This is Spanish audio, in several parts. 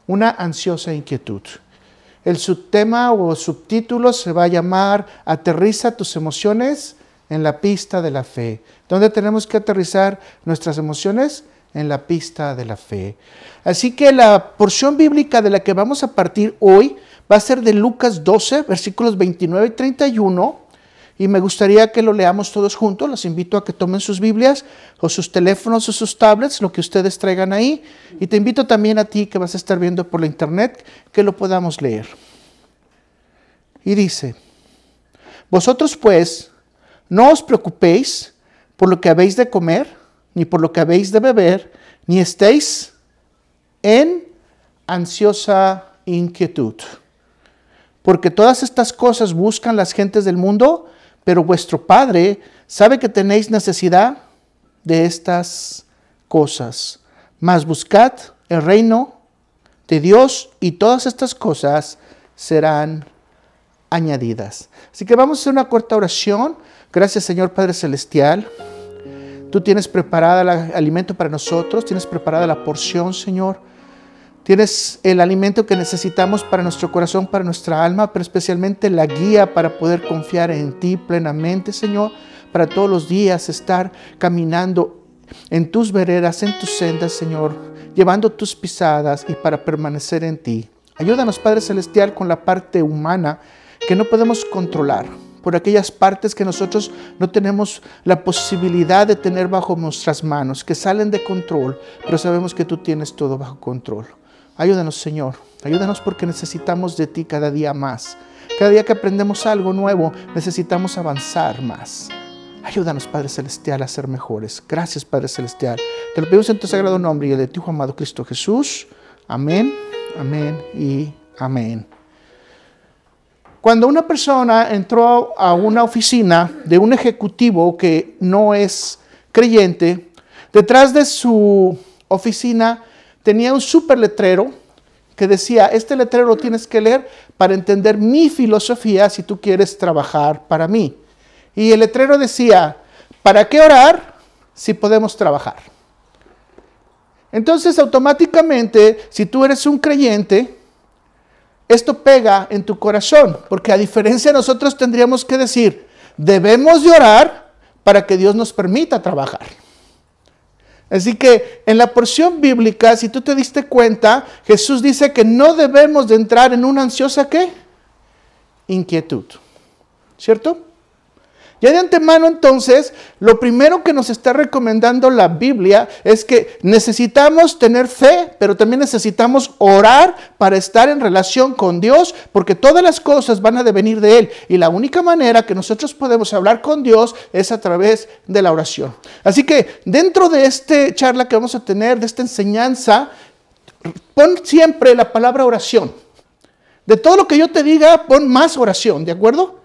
una ansiosa inquietud. El subtema o subtítulo se va a llamar Aterriza tus emociones en la pista de la fe. ¿Dónde tenemos que aterrizar nuestras emociones? En la pista de la fe. Así que la porción bíblica de la que vamos a partir hoy va a ser de Lucas 12, versículos 29 y 31. Y me gustaría que lo leamos todos juntos. Los invito a que tomen sus Biblias o sus teléfonos o sus tablets, lo que ustedes traigan ahí. Y te invito también a ti que vas a estar viendo por la internet, que lo podamos leer. Y dice: Vosotros pues, no os preocupéis por lo que habéis de comer, ni por lo que habéis de beber, ni estéis en ansiosa inquietud. Porque todas estas cosas buscan las gentes del mundo, pero vuestro Padre sabe que tenéis necesidad de estas cosas. Mas buscad el reino de Dios y todas estas cosas serán añadidas. Así que vamos a hacer una corta oración. Gracias, Señor Padre Celestial. Tú tienes preparada el alimento para nosotros, tienes preparada la porción, Señor. Tienes el alimento que necesitamos para nuestro corazón, para nuestra alma, pero especialmente la guía para poder confiar en ti plenamente, Señor, para todos los días estar caminando en tus veredas, en tus sendas, Señor, llevando tus pisadas y para permanecer en ti. Ayúdanos, Padre Celestial, con la parte humana que no podemos controlar, por aquellas partes que nosotros no tenemos la posibilidad de tener bajo nuestras manos, que salen de control, pero sabemos que tú tienes todo bajo control. Ayúdanos, Señor. Ayúdanos porque necesitamos de ti cada día más. Cada día que aprendemos algo nuevo, necesitamos avanzar más. Ayúdanos, Padre Celestial, a ser mejores. Gracias, Padre Celestial. Te lo pedimos en tu sagrado nombre y el de tu Hijo amado Cristo Jesús. Amén, amén y amén. Cuando una persona entró a una oficina de un ejecutivo que no es creyente, detrás de su oficina tenía un súper letrero que decía: este letrero lo tienes que leer para entender mi filosofía si tú quieres trabajar para mí. Y el letrero decía: ¿para qué orar si podemos trabajar? Entonces, automáticamente, si tú eres un creyente, esto pega en tu corazón, porque a diferencia de nosotros tendríamos que decir: debemos de orar para que Dios nos permita trabajar. Así que en la porción bíblica, si tú te diste cuenta, Jesús dice que no debemos de entrar en una ansiosa ¿qué? Inquietud. ¿Cierto? Ya de antemano, entonces, lo primero que nos está recomendando la Biblia es que necesitamos tener fe, pero también necesitamos orar para estar en relación con Dios, porque todas las cosas van a devenir de Él. Y la única manera que nosotros podemos hablar con Dios es a través de la oración. Así que dentro de esta charla que vamos a tener, de esta enseñanza, pon siempre la palabra oración. De todo lo que yo te diga, pon más oración, ¿de acuerdo?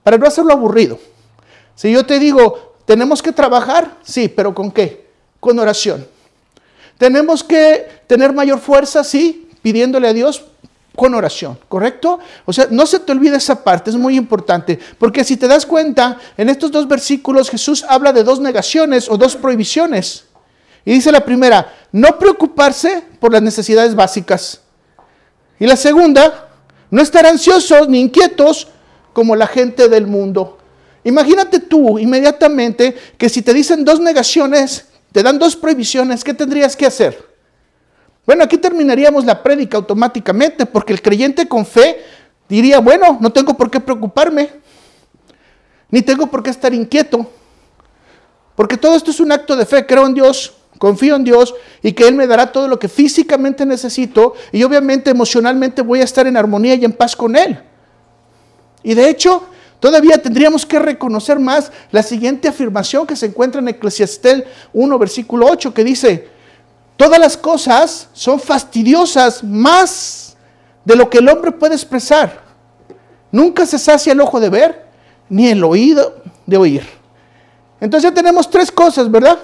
Para no hacerlo aburrido. Si yo te digo, ¿tenemos que trabajar? Sí, pero ¿con qué? Con oración. ¿Tenemos que tener mayor fuerza? Sí, pidiéndole a Dios con oración, ¿correcto? O sea, no se te olvide esa parte, es muy importante. Porque si te das cuenta, en estos dos versículos Jesús habla de dos negaciones o dos prohibiciones. Y dice la primera, no preocuparse por las necesidades básicas. Y la segunda, no estar ansiosos ni inquietos como la gente del mundo. Imagínate tú inmediatamente que si te dicen dos negaciones, te dan dos prohibiciones, ¿qué tendrías que hacer? Bueno, aquí terminaríamos la prédica automáticamente, porque el creyente con fe diría: bueno, no tengo por qué preocuparme, ni tengo por qué estar inquieto, porque todo esto es un acto de fe. Creo en Dios, confío en Dios y que Él me dará todo lo que físicamente necesito, y obviamente emocionalmente voy a estar en armonía y en paz con Él. Y de hecho, todavía tendríamos que reconocer más la siguiente afirmación que se encuentra en Eclesiastés 1, versículo 8, que dice: todas las cosas son fastidiosas más de lo que el hombre puede expresar. Nunca se sacia el ojo de ver, ni el oído de oír. Entonces ya tenemos tres cosas, ¿verdad?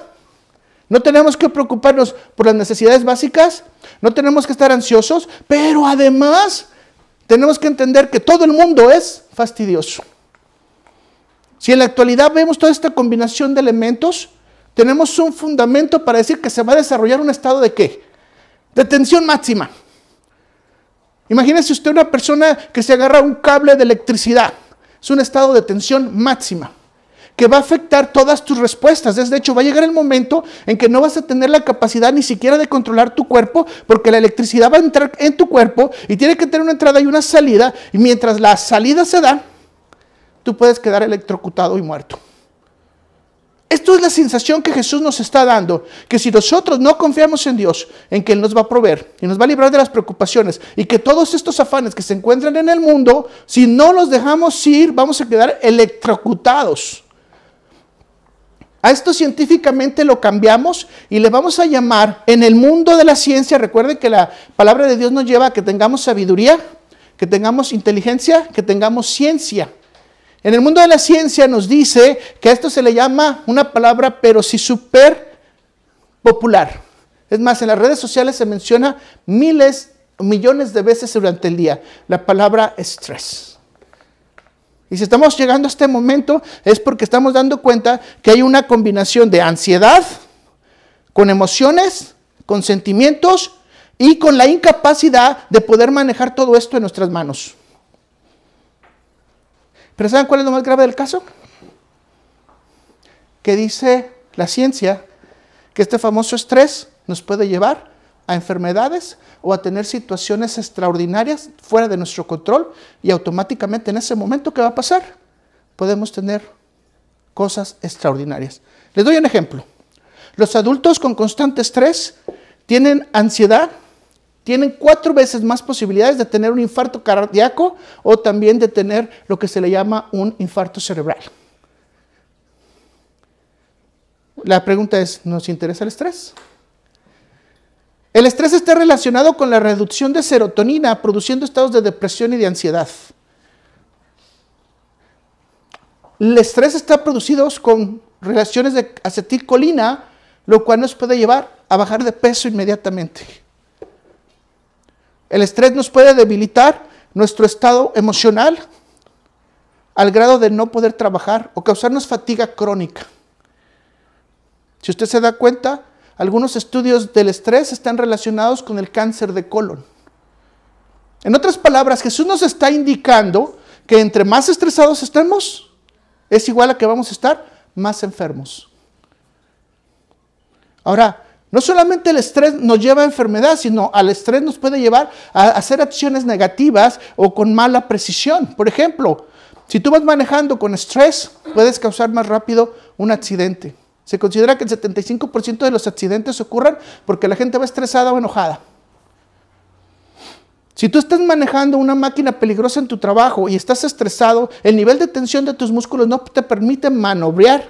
No tenemos que preocuparnos por las necesidades básicas, no tenemos que estar ansiosos, pero además tenemos que entender que todo el mundo es fastidioso. Si en la actualidad vemos toda esta combinación de elementos, tenemos un fundamento para decir que se va a desarrollar un estado de ¿qué? De tensión máxima. Imagínese usted una persona que se agarra a un cable de electricidad. Es un estado de tensión máxima que va a afectar todas tus respuestas. De hecho, va a llegar el momento en que no vas a tener la capacidad ni siquiera de controlar tu cuerpo, porque la electricidad va a entrar en tu cuerpo y tiene que tener una entrada y una salida, y mientras la salida se da, tú puedes quedar electrocutado y muerto. Esto es la sensación que Jesús nos está dando, que si nosotros no confiamos en Dios, en que Él nos va a proveer y nos va a librar de las preocupaciones, y que todos estos afanes que se encuentran en el mundo, si no los dejamos ir, vamos a quedar electrocutados. A esto científicamente lo cambiamos y le vamos a llamar, en el mundo de la ciencia, recuerden que la palabra de Dios nos lleva a que tengamos sabiduría, que tengamos inteligencia, que tengamos ciencia. En el mundo de la ciencia nos dice que a esto se le llama una palabra, pero sí súper popular. Es más, en las redes sociales se menciona millones de veces durante el día la palabra estrés. Y si estamos llegando a este momento es porque estamos dando cuenta que hay una combinación de ansiedad, con emociones, con sentimientos y con la incapacidad de poder manejar todo esto en nuestras manos. Pero ¿saben cuál es lo más grave del caso? Que dice la ciencia que este famoso estrés nos puede llevar a enfermedades o a tener situaciones extraordinarias fuera de nuestro control, y automáticamente en ese momento, ¿qué va a pasar? Podemos tener cosas extraordinarias. Les doy un ejemplo. Los adultos con constante estrés tienen ansiedad, tienen 4 veces más posibilidades de tener un infarto cardíaco o también de tener lo que se le llama un infarto cerebral. La pregunta es, ¿nos interesa el estrés? El estrés está relacionado con la reducción de serotonina, produciendo estados de depresión y de ansiedad. El estrés está producido con relaciones de acetilcolina, lo cual nos puede llevar a bajar de peso inmediatamente. El estrés nos puede debilitar nuestro estado emocional al grado de no poder trabajar o causarnos fatiga crónica. Si usted se da cuenta, algunos estudios del estrés están relacionados con el cáncer de colon. En otras palabras, Jesús nos está indicando que entre más estresados estemos, es igual a que vamos a estar más enfermos. Ahora, no solamente el estrés nos lleva a enfermedad, sino al estrés nos puede llevar a hacer acciones negativas o con mala precisión. Por ejemplo, si tú vas manejando con estrés, puedes causar más rápido un accidente. Se considera que el 75% de los accidentes ocurren porque la gente va estresada o enojada. Si tú estás manejando una máquina peligrosa en tu trabajo y estás estresado, el nivel de tensión de tus músculos no te permite manobrear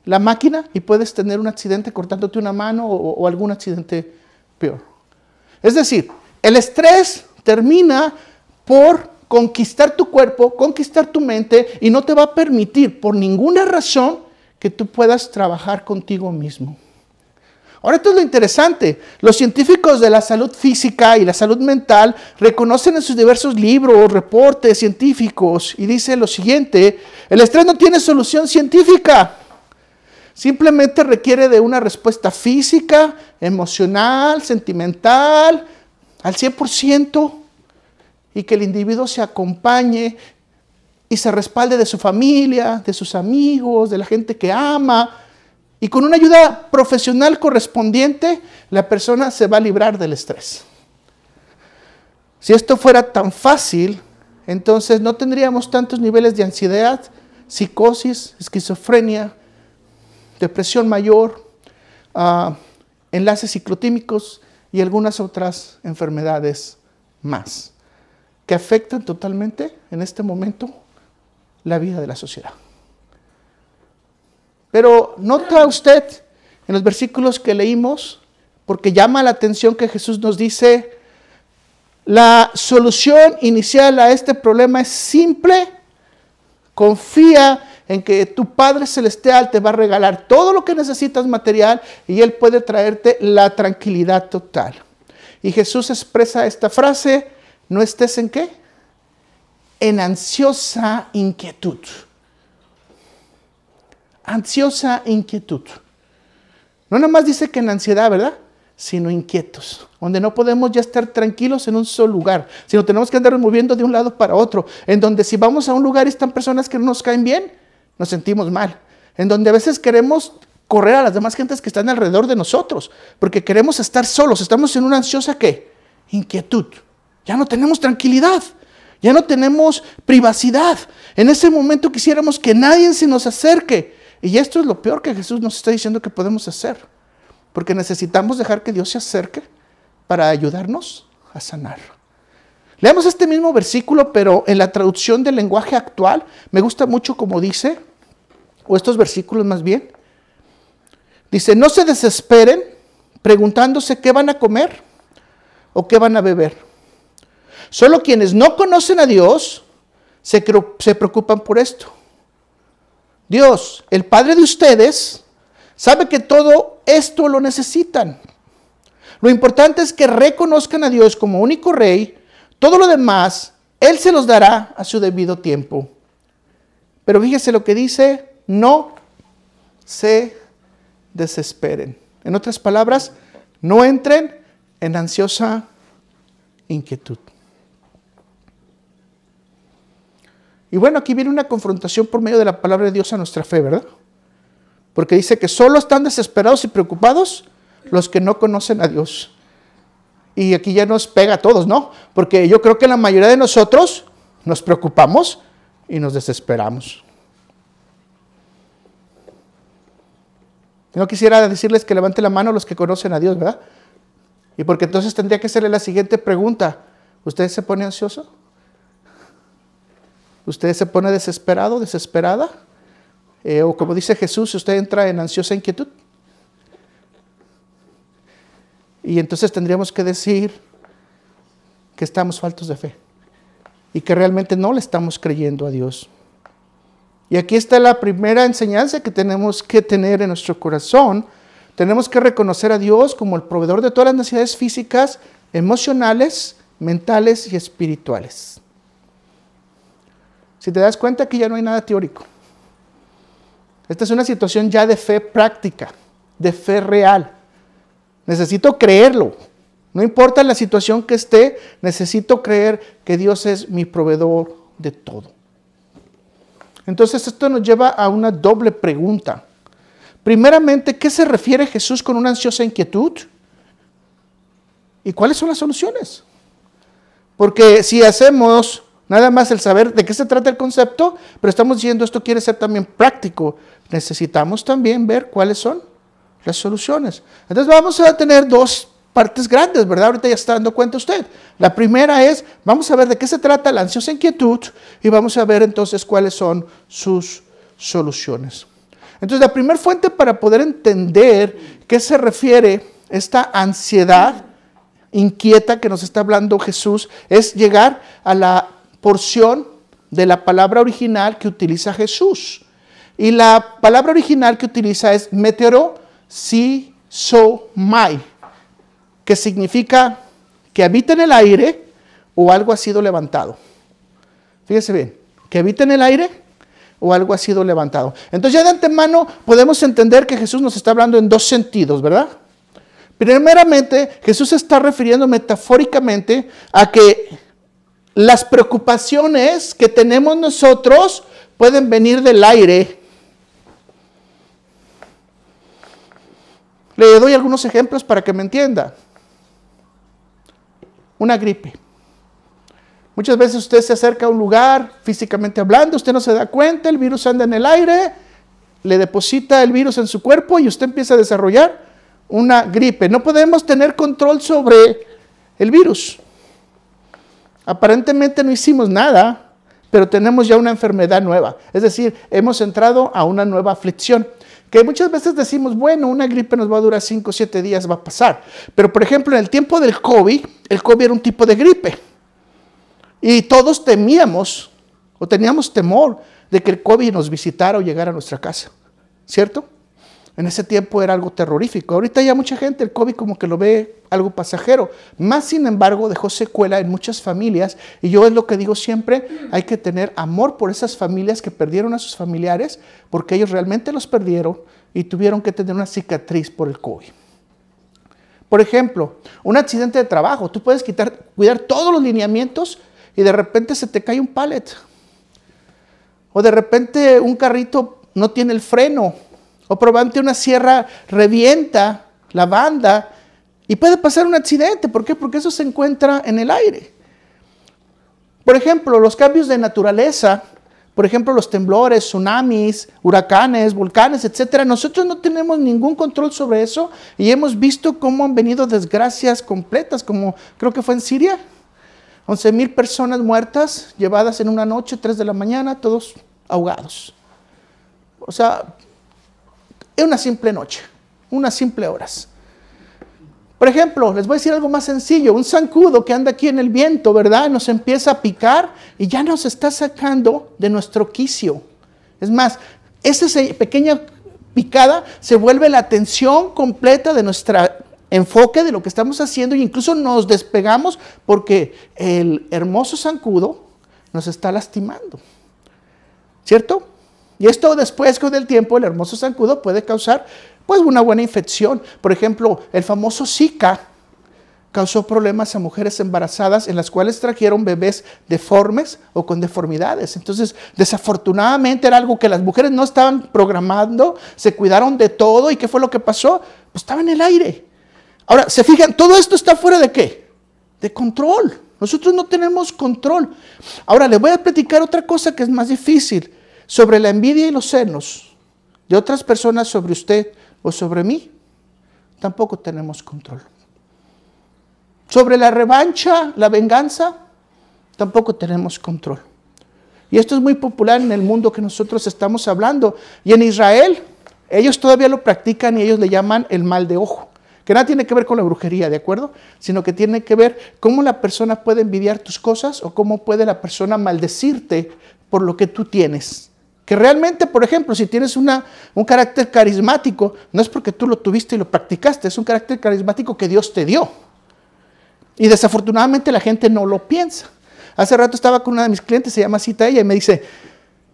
la máquina y puedes tener un accidente cortándote una mano o algún accidente peor. Es decir, el estrés termina por conquistar tu cuerpo, conquistar tu mente, y no te va a permitir por ninguna razón que tú puedas trabajar contigo mismo. Ahora, esto es lo interesante. Los científicos de la salud física y la salud mental reconocen en sus diversos libros, reportes científicos, y dice lo siguiente: el estrés no tiene solución científica. Simplemente requiere de una respuesta física, emocional, sentimental, al 100%, y que el individuo se acompañe y se respalde de su familia, de sus amigos, de la gente que ama, y con una ayuda profesional correspondiente, la persona se va a librar del estrés. Si esto fuera tan fácil, entonces no tendríamos tantos niveles de ansiedad, psicosis, esquizofrenia, depresión mayor, enlaces ciclotímicos y algunas otras enfermedades más, que afectan totalmente en este momento la vida de la sociedad. Pero nota usted en los versículos que leímos, porque llama la atención que Jesús nos dice, la solución inicial a este problema es simple: confía en que tu Padre Celestial te va a regalar todo lo que necesitas material y Él puede traerte la tranquilidad total. Y Jesús expresa esta frase: no estés ¿en qué? En ansiosa inquietud. Ansiosa inquietud. No nada más dice que en ansiedad, ¿verdad? sino inquietos, donde no podemos ya estar tranquilos en un solo lugar, sino tenemos que andar moviendo de un lado para otro, en donde si vamos a un lugar y están personas que no nos caen bien, nos sentimos mal, en donde a veces queremos correr a las demás gentes que están alrededor de nosotros, porque queremos estar solos, estamos en una ansiosa ¿qué? Inquietud, ya no tenemos tranquilidad, ya no tenemos privacidad, en ese momento quisiéramos que nadie se nos acerque, y esto es lo peor que Jesús nos está diciendo que podemos hacer, porque necesitamos dejar que Dios se acerque para ayudarnos a sanar. Leamos este mismo versículo, pero en la traducción del lenguaje actual, me gusta mucho como dice, o estos versículos más bien, dice, no se desesperen preguntándose qué van a comer o qué van a beber. Solo quienes no conocen a Dios se preocupan por esto. Dios, el Padre de ustedes, sabe que todo esto lo necesitan. Lo importante es que reconozcan a Dios como único Rey. Todo lo demás, Él se los dará a su debido tiempo. Pero fíjese lo que dice, no se desesperen. En otras palabras, no entren en ansiosa inquietud. Y bueno, aquí viene una confrontación por medio de la palabra de Dios a nuestra fe, ¿verdad? Porque dice que solo están desesperados y preocupados los que no conocen a Dios. Y aquí ya nos pega a todos, ¿no? Porque yo creo que la mayoría de nosotros nos preocupamos y nos desesperamos. No quisiera decirles que levante la mano los que conocen a Dios, ¿verdad? Y porque entonces tendría que hacerle la siguiente pregunta. ¿Usted se pone ansioso? ¿Usted se pone desesperado, desesperada? O como dice Jesús, usted entra en ansiosa inquietud. Y entonces tendríamos que decir que estamos faltos de fe y que realmente no le estamos creyendo a Dios. Y aquí está la primera enseñanza que tenemos que tener en nuestro corazón. Tenemos que reconocer a Dios como el proveedor de todas las necesidades físicas, emocionales, mentales y espirituales. Si te das cuenta, aquí ya no hay nada teórico. Esta es una situación ya de fe práctica, de fe real. Necesito creerlo. No importa la situación que esté, necesito creer que Dios es mi proveedor de todo. Entonces esto nos lleva a una doble pregunta. Primeramente, ¿qué se refiere Jesús con una ansiosa inquietud? ¿Y cuáles son las soluciones? Porque si hacemos nada más el saber de qué se trata el concepto, pero estamos diciendo esto quiere ser también práctico, necesitamos también ver cuáles son las soluciones. Entonces vamos a tener dos partes grandes, ¿verdad? Ahorita ya está dando cuenta usted. La primera es, vamos a ver de qué se trata la ansiosa inquietud y vamos a ver entonces cuáles son sus soluciones. Entonces la primera fuente para poder entender qué se refiere esta ansiedad inquieta que nos está hablando Jesús es llegar a la porción de la palabra original que utiliza Jesús. Y la palabra original que utiliza es meteorosomai, que significa que habita en el aire o algo ha sido levantado. Fíjese bien, que habita en el aire o algo ha sido levantado. Entonces ya de antemano podemos entender que Jesús nos está hablando en dos sentidos, ¿verdad? Primeramente, Jesús se está refiriendo metafóricamente a que las preocupaciones que tenemos nosotros pueden venir del aire. Le doy algunos ejemplos para que me entienda. Una gripe. Muchas veces usted se acerca a un lugar, físicamente hablando, usted no se da cuenta, el virus anda en el aire, le deposita el virus en su cuerpo y usted empieza a desarrollar una gripe. No podemos tener control sobre el virus. Aparentemente no hicimos nada, pero tenemos ya una enfermedad nueva. Es decir, hemos entrado a una nueva aflicción. Que muchas veces decimos, bueno, una gripe nos va a durar 5 o 7 días, va a pasar. Pero por ejemplo, en el tiempo del COVID, el COVID era un tipo de gripe. Y todos temíamos, o teníamos temor, de que el COVID nos visitara o llegara a nuestra casa. ¿Cierto? En ese tiempo era algo terrorífico. Ahorita ya mucha gente el COVID como que lo ve algo pasajero. Más sin embargo dejó secuela en muchas familias. Y yo es lo que digo siempre, hay que tener amor por esas familias que perdieron a sus familiares porque ellos realmente los perdieron y tuvieron que tener una cicatriz por el COVID. Por ejemplo, un accidente de trabajo. Tú puedes cuidar todos los lineamientos y de repente se te cae un pallet. O de repente un carrito no tiene el freno. O probablemente una sierra revienta la banda y puede pasar un accidente. ¿Por qué? Porque eso se encuentra en el aire. Por ejemplo, los cambios de naturaleza, por ejemplo, los temblores, tsunamis, huracanes, volcanes, etc. Nosotros no tenemos ningún control sobre eso y hemos visto cómo han venido desgracias completas, como creo que fue en Siria. 11,000 personas muertas, llevadas en una noche, 3 de la mañana, todos ahogados. O sea, es una simple noche, unas simples horas. Por ejemplo, les voy a decir algo más sencillo. Un zancudo que anda aquí en el viento, ¿verdad? Nos empieza a picar y ya nos está sacando de nuestro quicio. Es más, esa pequeña picada se vuelve la atención completa de nuestro enfoque de lo que estamos haciendo e incluso nos despegamos porque el hermoso zancudo nos está lastimando. ¿Cierto? Y esto después, con el tiempo, el hermoso zancudo puede causar pues una buena infección. Por ejemplo, el famoso Zika causó problemas a mujeres embarazadas en las cuales trajeron bebés deformes o con deformidades. Entonces, desafortunadamente era algo que las mujeres no estaban programando, se cuidaron de todo. ¿Y qué fue lo que pasó? Pues estaba en el aire. Ahora, ¿se fijan? Todo esto está fuera de ¿qué? De control. Nosotros no tenemos control. Ahora, les voy a platicar otra cosa que es más difícil. Sobre la envidia y los celos de otras personas sobre usted o sobre mí, tampoco tenemos control. Sobre la revancha, la venganza, tampoco tenemos control. Y esto es muy popular en el mundo que nosotros estamos hablando. Y en Israel, ellos todavía lo practican y ellos le llaman el mal de ojo. Que nada tiene que ver con la brujería, ¿de acuerdo? Sino que tiene que ver cómo la persona puede envidiar tus cosas o cómo puede la persona maldecirte por lo que tú tienes. Que realmente, por ejemplo, si tienes un carácter carismático, no es porque tú lo tuviste y lo practicaste, es un carácter carismático que Dios te dio. Y desafortunadamente la gente no lo piensa. Hace rato estaba con una de mis clientes, se llama Cita ella, y me dice,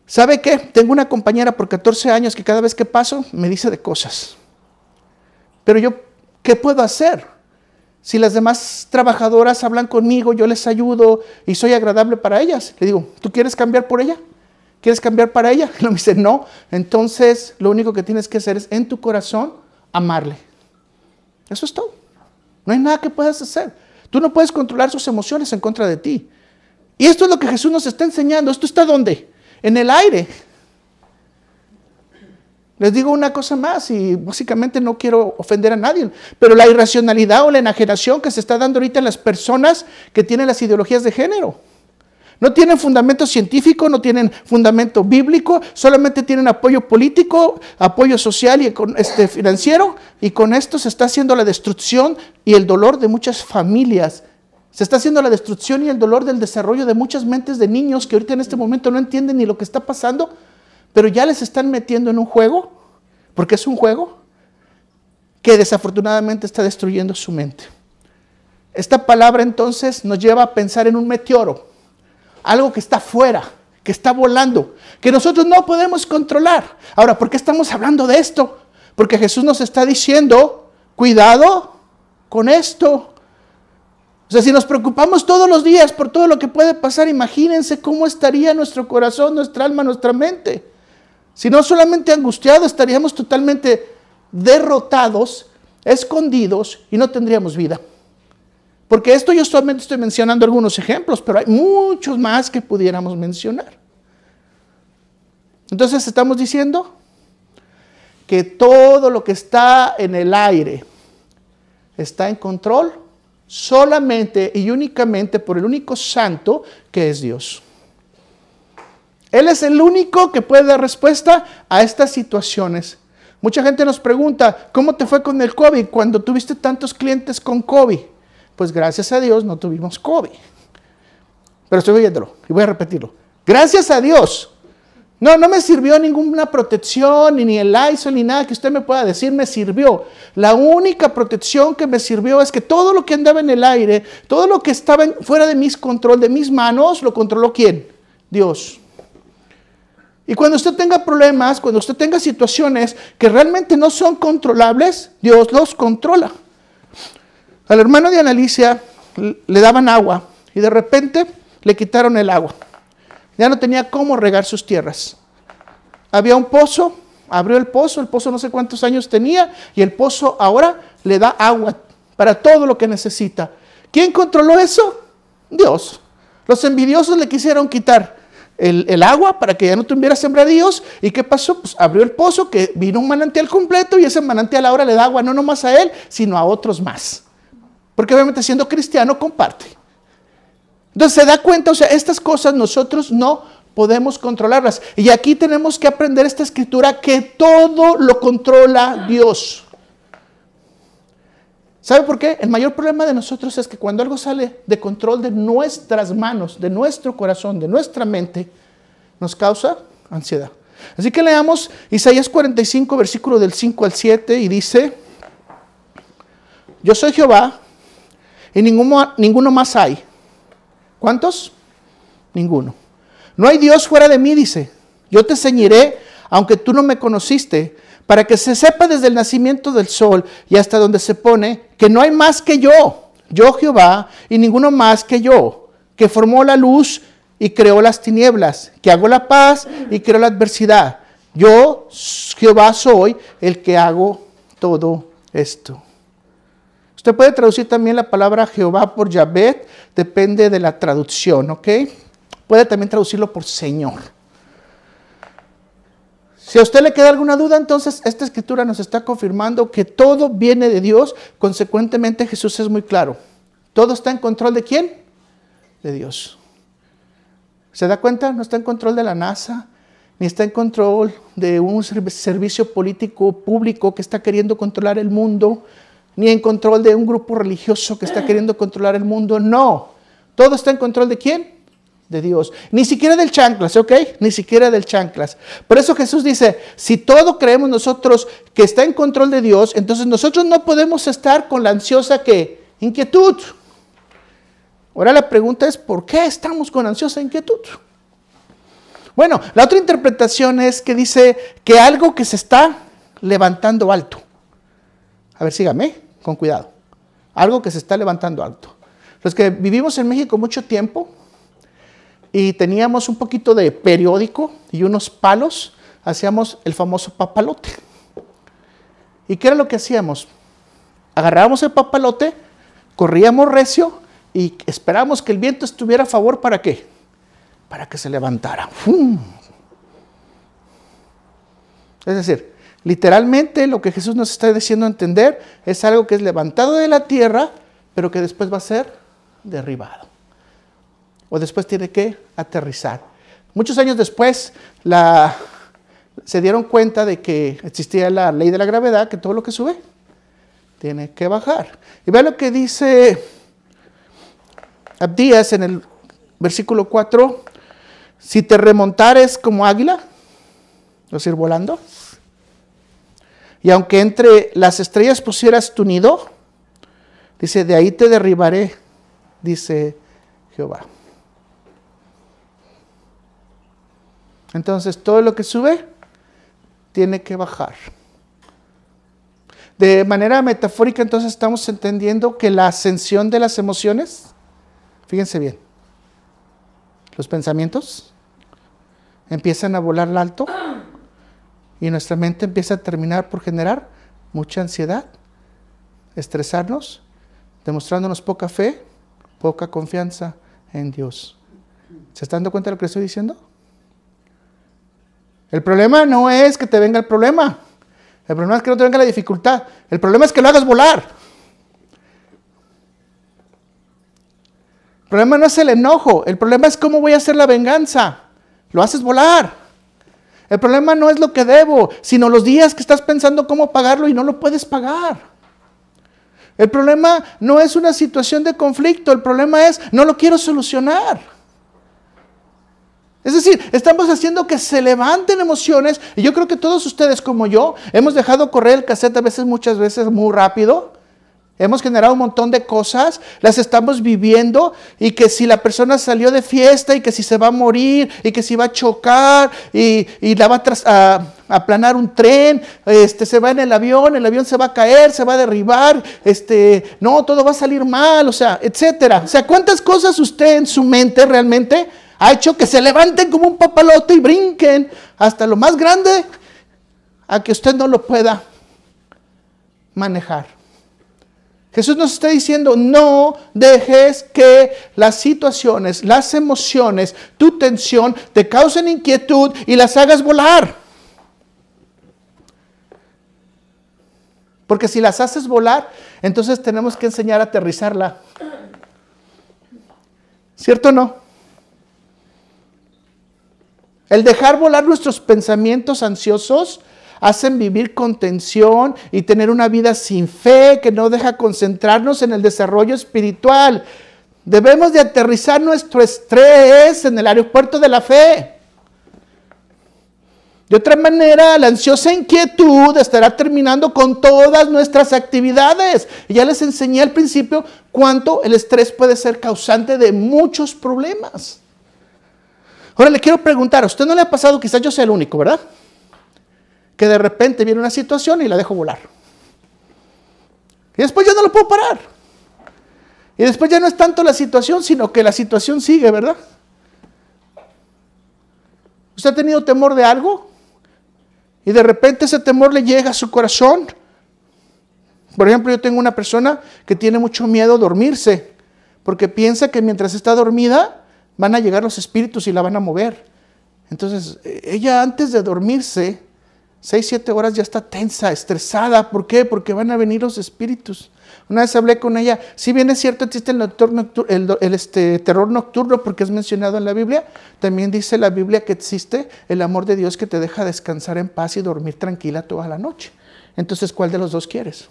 ¿sabe qué? Tengo una compañera por 14 años que cada vez que paso me dice de cosas. Pero yo, ¿qué puedo hacer? Si las demás trabajadoras hablan conmigo, yo les ayudo y soy agradable para ellas. Le digo, ¿tú quieres cambiar por ella? ¿Quieres cambiar para ella? Y me dice, no. Entonces, lo único que tienes que hacer es, en tu corazón, amarle. Eso es todo. No hay nada que puedas hacer. Tú no puedes controlar sus emociones en contra de ti. Y esto es lo que Jesús nos está enseñando. ¿Esto está dónde? En el aire. Les digo una cosa más y básicamente no quiero ofender a nadie, pero la irracionalidad o la enajenación que se está dando ahorita en las personas que tienen las ideologías de género. No tienen fundamento científico, no tienen fundamento bíblico, solamente tienen apoyo político, apoyo social y financiero, y con esto se está haciendo la destrucción y el dolor de muchas familias. Se está haciendo la destrucción y el dolor del desarrollo de muchas mentes de niños que ahorita en este momento no entienden ni lo que está pasando, pero ya les están metiendo en un juego, porque es un juego que desafortunadamente está destruyendo su mente. Esta palabra entonces nos lleva a pensar en un meteoro. Algo que está afuera, que está volando, que nosotros no podemos controlar. Ahora, ¿por qué estamos hablando de esto? Porque Jesús nos está diciendo, cuidado con esto. O sea, si nos preocupamos todos los días por todo lo que puede pasar, imagínense cómo estaría nuestro corazón, nuestra alma, nuestra mente. Si no solamente angustiados, estaríamos totalmente derrotados, escondidos y no tendríamos vida. Porque esto yo solamente estoy mencionando algunos ejemplos, pero hay muchos más que pudiéramos mencionar. Entonces estamos diciendo que todo lo que está en el aire está en control solamente y únicamente por el único santo que es Dios. Él es el único que puede dar respuesta a estas situaciones. Mucha gente nos pregunta, ¿cómo te fue con el COVID cuando tuviste tantos clientes con COVID? Pues gracias a Dios no tuvimos COVID. Pero estoy oyéndolo y voy a repetirlo. Gracias a Dios. No me sirvió ninguna protección, ni el Lysol, ni nada que usted me pueda decir me sirvió. La única protección que me sirvió es que todo lo que andaba en el aire, todo lo que estaba fuera de mis control, de mis manos, lo controló ¿quién? Dios. Y cuando usted tenga problemas, cuando usted tenga situaciones que realmente no son controlables, Dios los controla. Al hermano de Ana Alicia le daban agua y de repente le quitaron el agua. Ya no tenía cómo regar sus tierras. Había un pozo, abrió el pozo no sé cuántos años tenía, y el pozo ahora le da agua para todo lo que necesita. ¿Quién controló eso? Dios. Los envidiosos le quisieron quitar el agua para que ya no tuviera sembradíos. ¿Y qué pasó? Pues abrió el pozo, que vino un manantial completo, y ese manantial ahora le da agua no nomás a él, sino a otros más. Porque obviamente siendo cristiano comparte. Entonces se da cuenta, o sea, estas cosas nosotros no podemos controlarlas. Y aquí tenemos que aprender esta escritura, que todo lo controla Dios. ¿Sabe por qué? El mayor problema de nosotros es que cuando algo sale de control de nuestras manos, de nuestro corazón, de nuestra mente, nos causa ansiedad. Así que leamos Isaías 45, versículo del 5 al 7, y dice: yo soy Jehová, y ninguno más hay. ¿Cuántos? Ninguno. No hay Dios fuera de mí, dice. Yo te ceñiré, aunque tú no me conociste, para que se sepa desde el nacimiento del sol y hasta donde se pone, que no hay más que yo Jehová, y ninguno más que yo, que formó la luz y creó las tinieblas, que hago la paz y creo la adversidad. Yo, Jehová, soy el que hago todo esto. Usted puede traducir también la palabra Jehová por Yahvé, depende de la traducción, ¿ok? Puede también traducirlo por Señor. Si a usted le queda alguna duda, entonces esta escritura nos está confirmando que todo viene de Dios. Consecuentemente, Jesús es muy claro. ¿Todo está en control de quién? De Dios. ¿Se da cuenta? No está en control de la NASA, ni está en control de un servicio político público que está queriendo controlar el mundo, ni en control de un grupo religioso que está queriendo controlar el mundo. No. Todo está en control de quién? De Dios. Ni siquiera del chanclas, ¿ok? Ni siquiera del chanclas. Por eso Jesús dice, si todo creemos nosotros que está en control de Dios, entonces nosotros no podemos estar con la ansiosa inquietud. Ahora la pregunta es, ¿por qué estamos con ansiosa inquietud? Bueno, la otra interpretación es que dice que algo que se está levantando alto. A ver, sígame, con cuidado. Algo que se está levantando alto. Los que vivimos en México mucho tiempo y teníamos un poquito de periódico y unos palos, hacíamos el famoso papalote. ¿Y qué era lo que hacíamos? Agarrábamos el papalote, corríamos recio y esperábamos que el viento estuviera a favor. ¿Para qué? Para que se levantara. ¡Fum! Es decir, literalmente lo que Jesús nos está diciendo entender es algo que es levantado de la tierra, pero que después va a ser derribado. O después tiene que aterrizar. Muchos años después se dieron cuenta de que existía la ley de la gravedad, que todo lo que sube tiene que bajar. Y vea lo que dice Abdías en el versículo 4. Si te remontares como águila, vas a ir volando. Y aunque entre las estrellas pusieras tu nido, dice, de ahí te derribaré, dice Jehová. Entonces, todo lo que sube tiene que bajar. De manera metafórica, entonces, estamos entendiendo que la ascensión de las emociones, fíjense bien, los pensamientos empiezan a volar alto y nuestra mente empieza a terminar por generar mucha ansiedad, estresarnos, demostrándonos poca fe, poca confianza en Dios. ¿Se están dando cuenta de lo que estoy diciendo? El problema no es que te venga el problema. El problema es que no te venga la dificultad. El problema es que lo hagas volar. El problema no es el enojo. El problema es cómo voy a hacer la venganza. Lo haces volar. El problema no es lo que debo, sino los días que estás pensando cómo pagarlo y no lo puedes pagar. El problema no es una situación de conflicto. El problema es, no lo quiero solucionar. Es decir, estamos haciendo que se levanten emociones, y yo creo que todos ustedes como yo hemos dejado correr el cassette muchas veces muy rápido. Hemos generado un montón de cosas, las estamos viviendo, y que si la persona salió de fiesta, y que si se va a morir, y que si va a chocar, y la va a aplanar un tren, se va en el avión se va a caer, se va a derribar, no, todo va a salir mal, o sea, etcétera. O sea, ¿cuántas cosas usted en su mente realmente ha hecho que se levanten como un papalote y brinquen hasta lo más grande a que usted no lo pueda manejar? Jesús nos está diciendo, no dejes que las situaciones, las emociones, tu tensión te causen inquietud y las hagas volar. Porque si las haces volar, entonces tenemos que enseñar a aterrizarla. ¿Cierto o no? El dejar volar nuestros pensamientos ansiosos hacen vivir con tensión y tener una vida sin fe que no deja concentrarnos en el desarrollo espiritual. Debemos de aterrizar nuestro estrés en el aeropuerto de la fe. De otra manera, la ansiosa inquietud estará terminando con todas nuestras actividades. Y ya les enseñé al principio cuánto el estrés puede ser causante de muchos problemas. Ahora le quiero preguntar, ¿a usted no le ha pasado, quizás yo sea el único, ¿verdad?, que de repente viene una situación y la dejo volar? Y después ya no lo puedo parar. Y después ya no es tanto la situación, sino que la situación sigue, ¿verdad? ¿Usted ha tenido temor de algo? Y de repente ese temor le llega a su corazón. Por ejemplo, yo tengo una persona que tiene mucho miedo a dormirse, porque piensa que mientras está dormida van a llegar los espíritus y la van a mover. Entonces, ella antes de dormirse, 6, 7 horas ya está tensa, estresada. ¿Por qué? Porque van a venir los espíritus. Una vez hablé con ella. Si bien es cierto, existe el terror nocturno porque es mencionado en la Biblia, también dice la Biblia que existe el amor de Dios que te deja descansar en paz y dormir tranquila toda la noche. Entonces, ¿cuál de los dos quieres?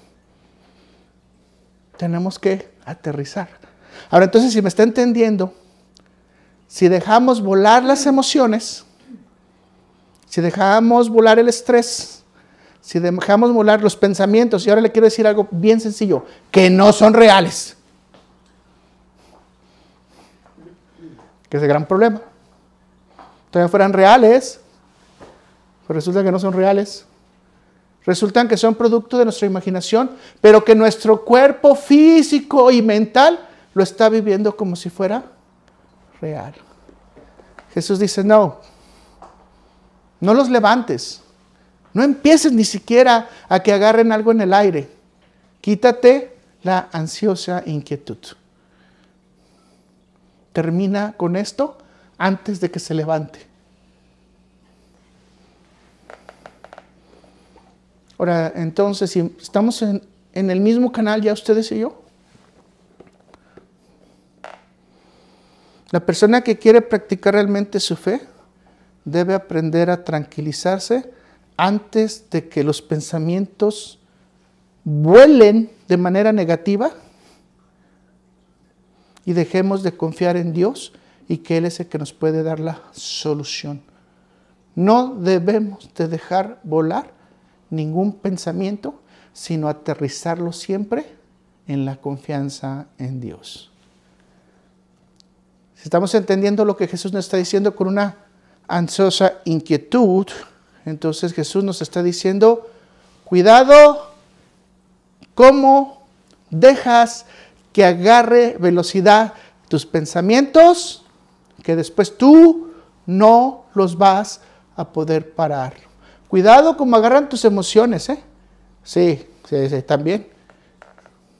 Tenemos que aterrizar. Ahora, entonces, si me está entendiendo, si dejamos volar las emociones, si dejamos volar el estrés, si dejamos volar los pensamientos, y ahora le quiero decir algo bien sencillo, que no son reales, que es el gran problema. Todavía fueran reales, pero resulta que no son reales. Resultan que son producto de nuestra imaginación, pero que nuestro cuerpo físico y mental lo está viviendo como si fuera real. Jesús dice, no los levantes, no empieces ni siquiera a que agarren algo en el aire. Quítate la ansiosa inquietud. Termina con esto antes de que se levante. Ahora, entonces, si estamos en el mismo canal ya ustedes y yo, la persona que quiere practicar realmente su fe debe aprender a tranquilizarse antes de que los pensamientos vuelen de manera negativa y dejemos de confiar en Dios y que Él es el que nos puede dar la solución. No debemos de dejar volar ningún pensamiento, sino aterrizarlo siempre en la confianza en Dios. Si estamos entendiendo lo que Jesús nos está diciendo con una ansiosa inquietud, entonces Jesús nos está diciendo, cuidado cómo dejas que agarre velocidad tus pensamientos, que después tú no los vas a poder parar. Cuidado cómo agarran tus emociones, ¿eh? Sí, también.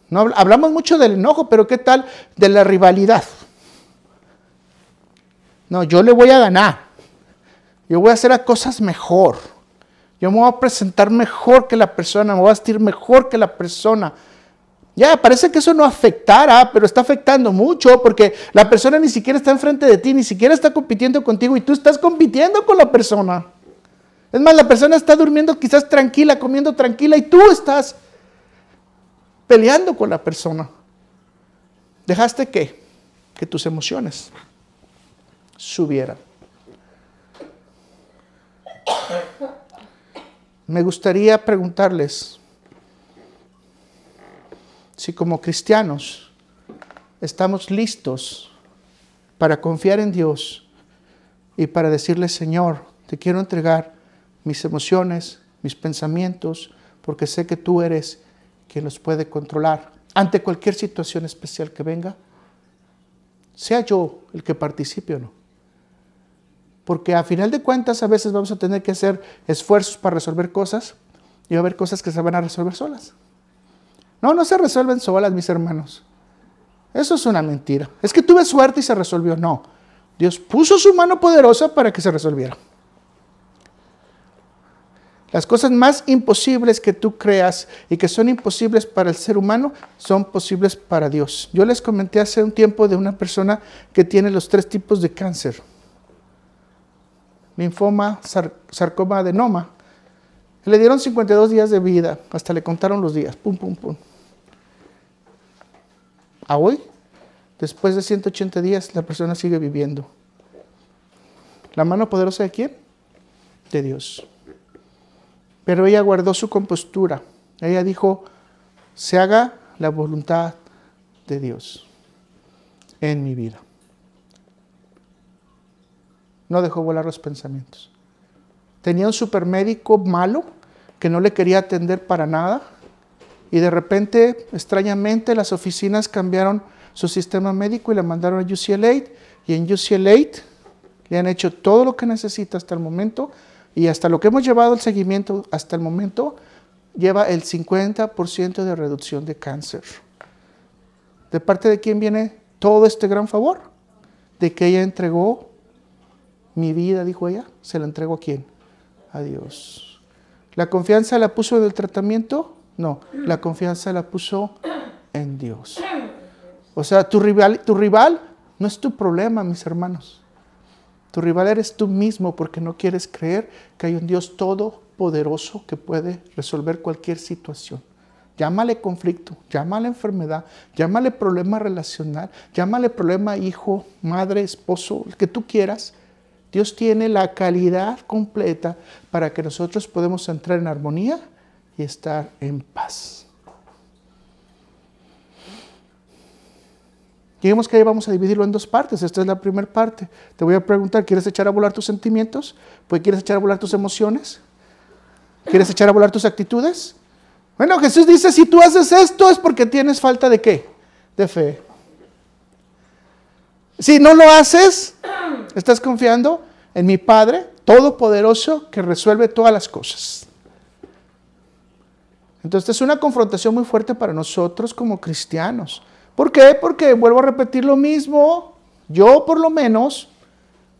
No, hablamos mucho del enojo, pero ¿qué tal de la rivalidad? No, yo le voy a ganar. Yo voy a hacer las cosas mejor. Yo me voy a presentar mejor que la persona, me voy a vestir mejor que la persona. Ya, parece que eso no afectara, pero está afectando mucho porque la persona ni siquiera está enfrente de ti, ni siquiera está compitiendo contigo y tú estás compitiendo con la persona. Es más, la persona está durmiendo quizás tranquila, comiendo tranquila y tú estás peleando con la persona. ¿Dejaste qué? Que tus emociones subieran. Me gustaría preguntarles si como cristianos estamos listos para confiar en Dios y para decirle, Señor, te quiero entregar mis emociones, mis pensamientos, porque sé que tú eres quien los puede controlar. Ante cualquier situación especial que venga, sea yo el que participe o no. Porque a final de cuentas a veces vamos a tener que hacer esfuerzos para resolver cosas y va a haber cosas que se van a resolver solas. No se resuelven solas, mis hermanos. Eso es una mentira. Es que tuve suerte y se resolvió. No. Dios puso su mano poderosa para que se resolviera. Las cosas más imposibles que tú creas y que son imposibles para el ser humano son posibles para Dios. Yo les comenté hace un tiempo de una persona que tiene los 3 tipos de cáncer. Linfoma, sarcoma, adenoma. Le dieron 52 días de vida, hasta le contaron los días. Pum, pum, pum. A hoy, después de 180 días, la persona sigue viviendo. ¿La mano poderosa de quién? De Dios. Pero ella guardó su compostura. Ella dijo, se haga la voluntad de Dios en mi vida. No dejó volar los pensamientos. Tenía un supermédico malo que no le quería atender para nada. Y de repente, extrañamente, las oficinas cambiaron su sistema médico y la mandaron a UCLA. Y en UCLA le han hecho todo lo que necesita hasta el momento. Y hasta lo que hemos llevado el seguimiento hasta el momento, lleva el 50% de reducción de cáncer. ¿De parte de quién viene todo este gran favor? De que ella entregó mi vida, dijo ella. ¿Se la entregó a quién? A Dios. ¿La confianza la puso en el tratamiento? No, la confianza la puso en Dios. O sea, tu rival no es tu problema, mis hermanos. Tu rival eres tú mismo porque no quieres creer que hay un Dios todopoderoso que puede resolver cualquier situación. Llámale conflicto, llámale enfermedad, llámale problema relacional, llámale problema hijo, madre, esposo, el que tú quieras. Dios tiene la calidad completa para que nosotros podamos entrar en armonía y estar en paz. Digamos que ahí vamos a dividirlo en 2 partes. Esta es la primera parte. Te voy a preguntar, ¿quieres echar a volar tus sentimientos? Pues, ¿quieres echar a volar tus emociones? ¿Quieres echar a volar tus actitudes? Bueno, Jesús dice, si tú haces esto es porque tienes falta de ¿qué? De fe. Si no lo haces, estás confiando en mi Padre Todopoderoso que resuelve todas las cosas. Entonces es una confrontación muy fuerte para nosotros como cristianos. ¿Por qué? Porque vuelvo a repetir lo mismo. Yo por lo menos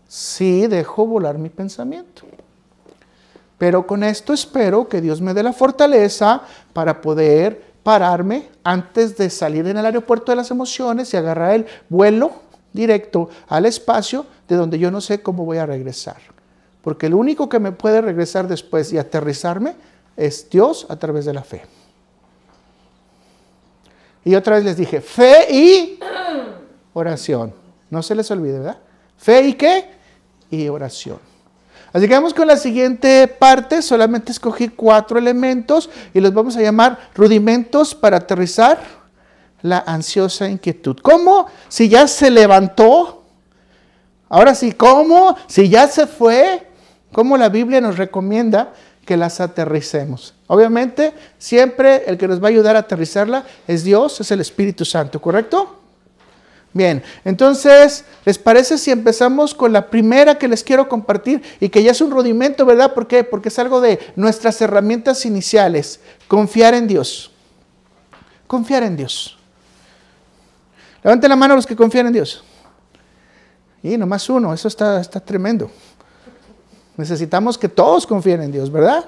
sí dejo volar mi pensamiento. Pero con esto espero que Dios me dé la fortaleza para poder pararme antes de salir en el aeropuerto de las emociones y agarrar el vuelo directo al espacio de donde yo no sé cómo voy a regresar. Porque el único que me puede regresar después y aterrizarme es Dios a través de la fe. Y otra vez les dije, fe y oración. No se les olvide, ¿verdad? Fe y ¿qué? Y oración. Así que vamos con la siguiente parte. Solamente escogí 4 elementos y los vamos a llamar rudimentos para aterrizar la ansiosa inquietud. ¿Cómo? Si ya se levantó. Ahora sí, ¿cómo? Si ya se fue. ¿Cómo la Biblia nos recomienda que las aterricemos? Obviamente, siempre el que nos va a ayudar a aterrizarla es Dios, es el Espíritu Santo, ¿correcto? Bien, entonces, ¿les parece si empezamos con la primera que les quiero compartir y que ya es un rudimento, ¿verdad? ¿Por qué? Porque es algo de nuestras herramientas iniciales. Confiar en Dios. Confiar en Dios. Levanten la mano los que confían en Dios. Y nomás uno, eso está tremendo. Necesitamos que todos confíen en Dios, ¿verdad?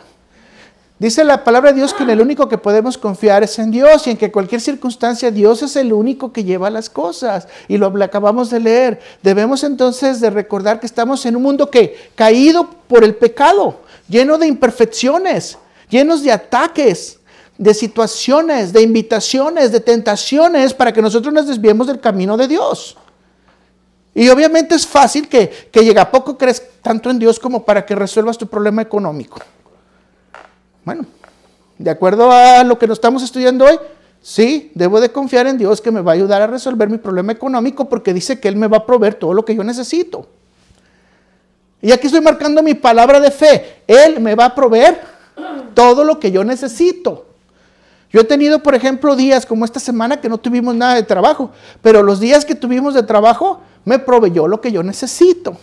Dice la palabra de Dios que en el único que podemos confiar es en Dios y en que cualquier circunstancia Dios es el único que lleva las cosas. Y lo acabamos de leer. Debemos entonces de recordar que estamos en un mundo que caído por el pecado, lleno de imperfecciones, llenos de ataques, de situaciones, de invitaciones, de tentaciones para que nosotros nos desviemos del camino de Dios. Y obviamente es fácil que llegue. ¿A poco crees tanto en Dios como para que resuelvas tu problema económico? Bueno, de acuerdo a lo que nos estamos estudiando hoy, sí, debo de confiar en Dios que me va a ayudar a resolver mi problema económico porque dice que Él me va a proveer todo lo que yo necesito. Y aquí estoy marcando mi palabra de fe. Él me va a proveer todo lo que yo necesito. Yo he tenido, por ejemplo, días como esta semana que no tuvimos nada de trabajo, pero los días que tuvimos de trabajo me proveyó lo que yo necesito.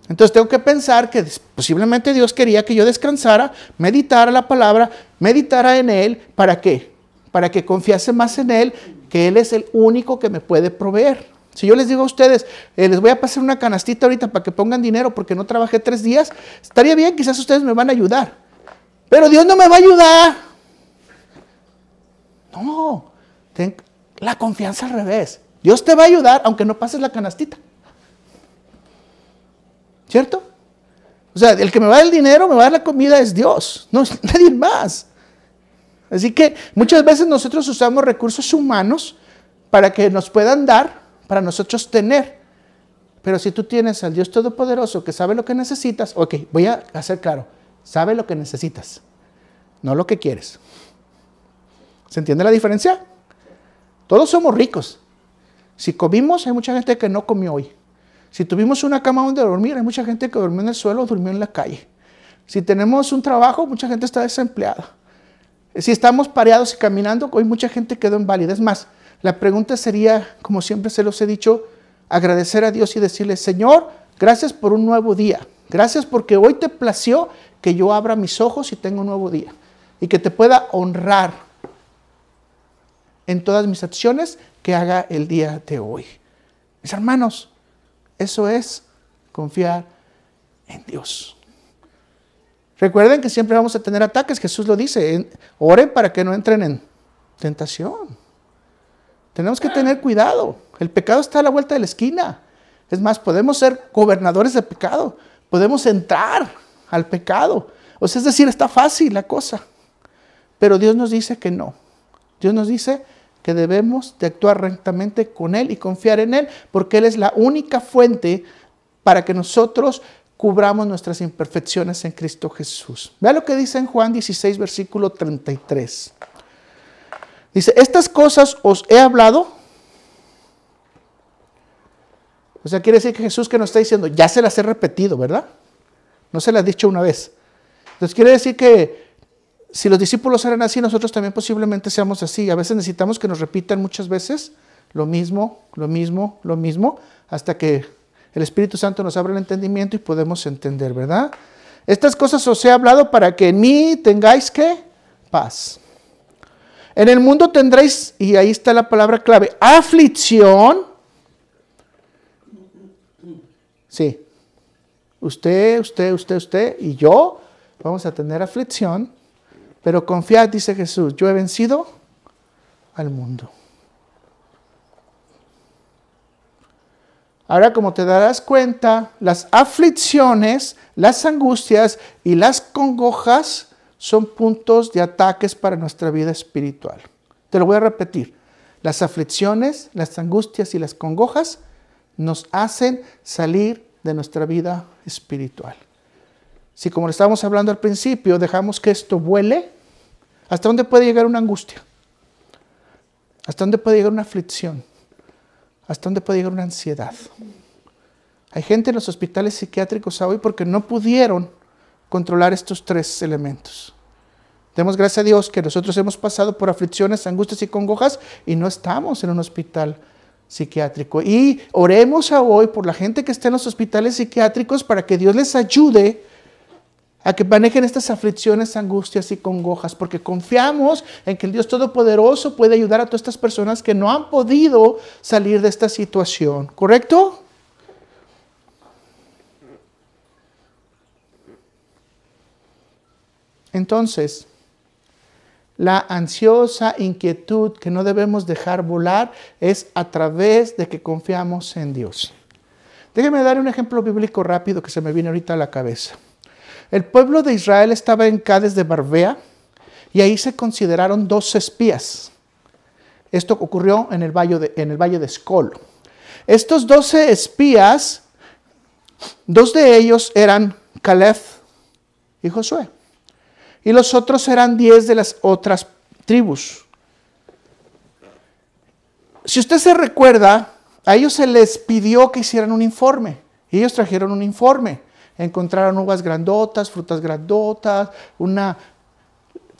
Entonces tengo que pensar que posiblemente Dios quería que yo descansara, meditara la palabra, meditara en Él. ¿Para qué? Para que confiase más en Él, que Él es el único que me puede proveer. Si yo les digo a ustedes, les voy a pasar una canastita ahorita para que pongan dinero porque no trabajé 3 días, estaría bien, quizás ustedes me van a ayudar. Pero Dios no me va a ayudar. No, ten la confianza al revés. Dios te va a ayudar aunque no pases la canastita. ¿Cierto? O sea, el que me va a dar el dinero, me va a dar la comida es Dios, no es nadie más. Así que muchas veces nosotros usamos recursos humanos para que nos puedan dar, para nosotros tener. Pero si tú tienes al Dios Todopoderoso que sabe lo que necesitas, ok, voy a hacer claro, sabe lo que necesitas, no lo que quieres. ¿Se entiende la diferencia? Todos somos ricos. Si comimos, hay mucha gente que no comió hoy. Si tuvimos una cama donde dormir, hay mucha gente que durmió en el suelo o durmió en la calle. Si tenemos un trabajo, mucha gente está desempleada. Si estamos pareados y caminando, hoy mucha gente quedó inválida. Es más, la pregunta sería, como siempre se los he dicho, agradecer a Dios y decirle, Señor, gracias por un nuevo día. Gracias porque hoy te plació que yo abra mis ojos y tenga un nuevo día. Y que te pueda honrar en todas mis acciones que haga el día de hoy. Mis hermanos, eso es confiar en Dios. Recuerden que siempre vamos a tener ataques. Jesús lo dice, oren para que no entren en tentación. Tenemos que tener cuidado. El pecado está a la vuelta de la esquina. Es más, podemos ser gobernadores de pecado. Podemos entrar al pecado. O sea, es decir, está fácil la cosa. Pero Dios nos dice que no. Dios nos dice que debemos de actuar rectamente con Él y confiar en Él, porque Él es la única fuente para que nosotros cubramos nuestras imperfecciones en Cristo Jesús. Vea lo que dice en Juan 16, versículo 33. Dice, estas cosas os he hablado. O sea, quiere decir que Jesús que nos está diciendo, ya se las he repetido, ¿verdad? No se las he dicho una vez. Entonces quiere decir que si los discípulos eran así, nosotros también posiblemente seamos así. A veces necesitamos que nos repitan muchas veces lo mismo, hasta que el Espíritu Santo nos abra el entendimiento y podemos entender, ¿verdad? Estas cosas os he hablado para que en mí tengáis, ¿qué? Paz. En el mundo tendréis, y ahí está la palabra clave, aflicción. Sí. Usted y yo vamos a tener aflicción. Pero confiad, dice Jesús, yo he vencido al mundo. Ahora, como te darás cuenta, las aflicciones, las angustias y las congojas son puntos de ataques para nuestra vida espiritual. Te lo voy a repetir. Las aflicciones, las angustias y las congojas nos hacen salir de nuestra vida espiritual. Si, como le estábamos hablando al principio, dejamos que esto vuele, ¿hasta dónde puede llegar una angustia? ¿Hasta dónde puede llegar una aflicción? ¿Hasta dónde puede llegar una ansiedad? Hay gente en los hospitales psiquiátricos hoy porque no pudieron controlar estos 3 elementos. Demos gracias a Dios que nosotros hemos pasado por aflicciones, angustias y congojas y no estamos en un hospital psiquiátrico. Y oremos hoy por la gente que está en los hospitales psiquiátricos para que Dios les ayude a que manejen estas aflicciones, angustias y congojas, porque confiamos en que el Dios Todopoderoso puede ayudar a todas estas personas que no han podido salir de esta situación. ¿Correcto? Entonces, la ansiosa inquietud que no debemos dejar volar es a través de que confiamos en Dios. Déjeme dar un ejemplo bíblico rápido que se me viene ahorita a la cabeza. El pueblo de Israel estaba en Cades de Barnea y ahí se consideraron 12 espías. Esto ocurrió en el valle de Escol. Estos 12 espías, 2 de ellos eran Caleb y Josué. Y los otros eran 10 de las otras tribus. Si usted se recuerda, a ellos se les pidió que hicieran un informe. Y ellos trajeron un informe. Encontraron uvas grandotas, frutas grandotas, una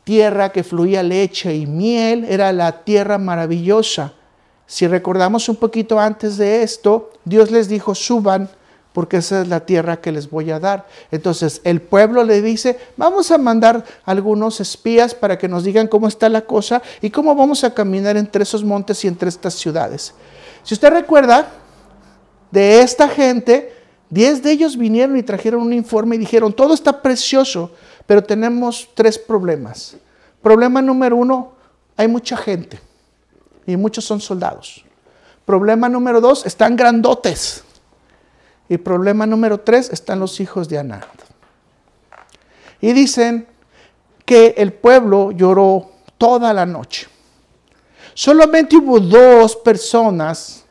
tierra que fluía leche y miel. Era la tierra maravillosa. Si recordamos un poquito antes de esto, Dios les dijo, suban, porque esa es la tierra que les voy a dar. Entonces el pueblo le dice, vamos a mandar algunos espías para que nos digan cómo está la cosa y cómo vamos a caminar entre esos montes y entre estas ciudades. Si usted recuerda, de esta gente, 10 de ellos vinieron y trajeron un informe y dijeron, todo está precioso, pero tenemos 3 problemas. Problema número 1, hay mucha gente y muchos son soldados. Problema número 2, están grandotes. Y problema número 3, están los hijos de Anac. Y dicen que el pueblo lloró toda la noche. Solamente hubo 2 personas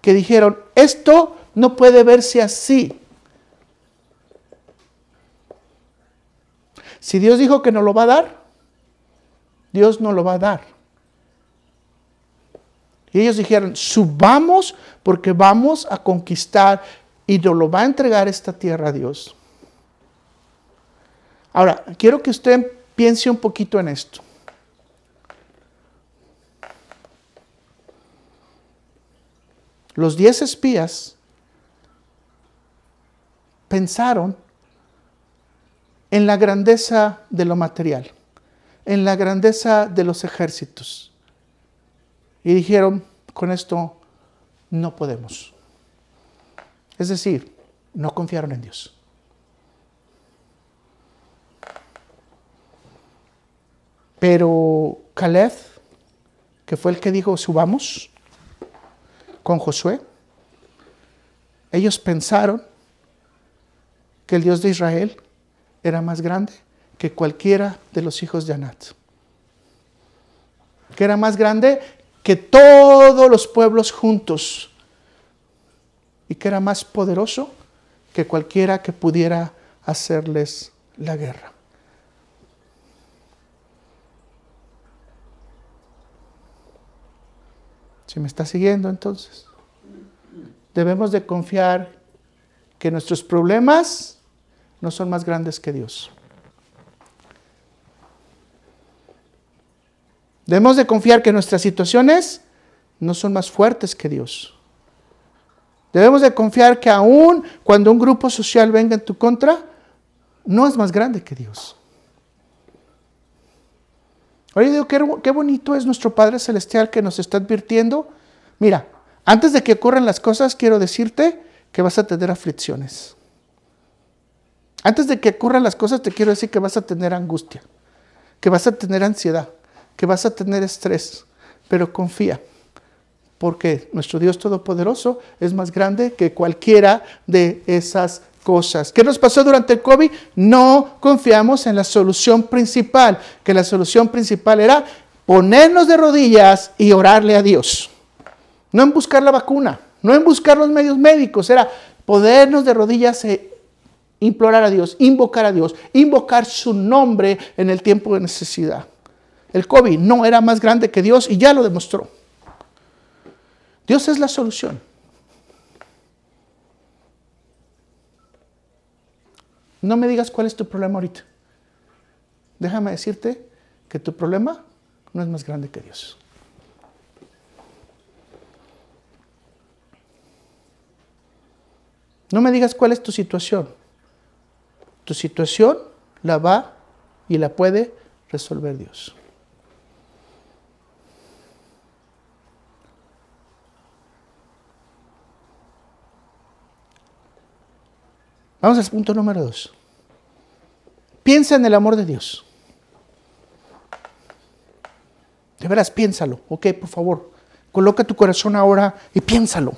que dijeron, esto no puede verse así. Si Dios dijo que nos lo va a dar, Dios nos lo va a dar. Y ellos dijeron, subamos porque vamos a conquistar y nos lo va a entregar esta tierra a Dios. Ahora, quiero que usted piense un poquito en esto. Los 10 espías pensaron en la grandeza de lo material, en la grandeza de los ejércitos. Y dijeron, con esto no podemos. Es decir, no confiaron en Dios. Pero Caleb, que fue el que dijo, subamos, con Josué, ellos pensaron que el Dios de Israel era más grande que cualquiera de los hijos de Anac. Que era más grande que todos los pueblos juntos. Y que era más poderoso que cualquiera que pudiera hacerles la guerra. ¿Se me está siguiendo entonces? Debemos de confiar que nuestros problemas no son más grandes que Dios. Debemos de confiar que nuestras situaciones no son más fuertes que Dios. Debemos de confiar que aun cuando un grupo social venga en tu contra, no es más grande que Dios. Ahora yo digo, qué bonito es nuestro Padre Celestial que nos está advirtiendo. Mira, antes de que ocurran las cosas, quiero decirte que vas a tener aflicciones. Antes de que ocurran las cosas, te quiero decir que vas a tener angustia, que vas a tener ansiedad, que vas a tener estrés, pero confía, porque nuestro Dios Todopoderoso es más grande que cualquiera de esas cosas. ¿Qué nos pasó durante el COVID? No confiamos en la solución principal, que la solución principal era ponernos de rodillas y orarle a Dios. No en buscar la vacuna, no en buscar los medios médicos, era ponernos de rodillas e implorar a Dios, invocar su nombre en el tiempo de necesidad. El COVID no era más grande que Dios y ya lo demostró. Dios es la solución. No me digas cuál es tu problema ahorita. Déjame decirte que tu problema no es más grande que Dios. No me digas cuál es tu situación. Tu situación la va y la puede resolver Dios. Vamos al punto número 2. Piensa en el amor de Dios. De veras, piénsalo. Ok, por favor, coloca tu corazón ahora y piénsalo.